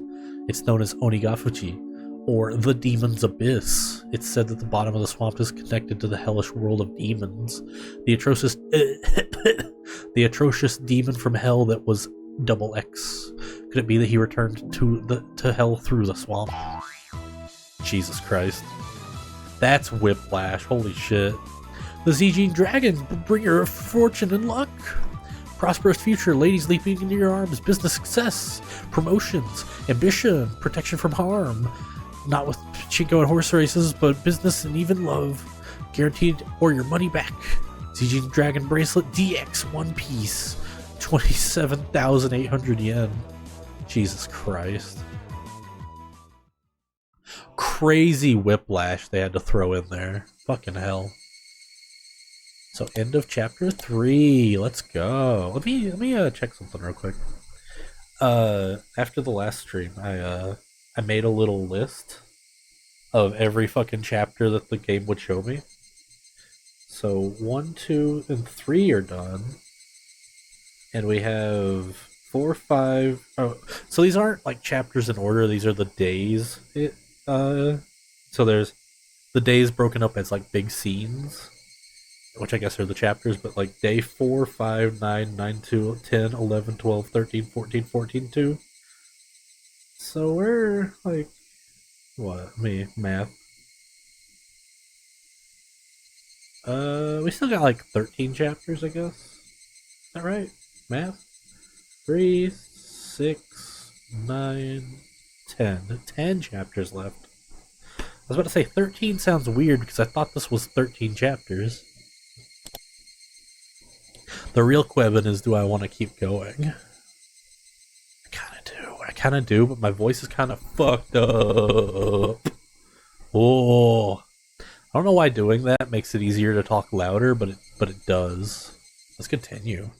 It's known as Onikakushi, or the Demon's Abyss. It's said that the bottom of the swamp is connected to the hellish world of demons. The atrocious demon from hell that was Double X. Could it be that he returned to hell through the swamp? Jesus Christ. That's whiplash. Holy shit. The Zijin Dragon, bringer of fortune and luck. Prosperous future, ladies leaping into your arms, business success, promotions, ambition, protection from harm. Not with Pachinko and horse races, but business and even love. Guaranteed or your money back. Zijin Dragon Bracelet DX one piece. 27,800 yen. Jesus Christ. Crazy whiplash they had to throw in there. Fucking hell. So end of chapter 3. Let's go. Let me check something real quick. After the last stream, I made a little list of every fucking chapter that the game would show me. So 1, 2, and 3 are done, and we have 4, 5. Oh, so these aren't like chapters in order. These are the days. So there's the days broken up as like big scenes, which I guess are the chapters, but like day 4, 5, 9, 9, 2, 10, 11, 12, 13, 14, 14, 2. So we're like, what? Math. We still got like 13 chapters, I guess. Is that right? Math? 3, 6, 9, 10. 10 chapters left. I was about to say 13 sounds weird because I thought this was 13 chapters. The real question is, do I want to keep going? I kind of do, but my voice is kind of fucked up. Oh, I don't know why doing that makes it easier to talk louder, but it does. Let's continue.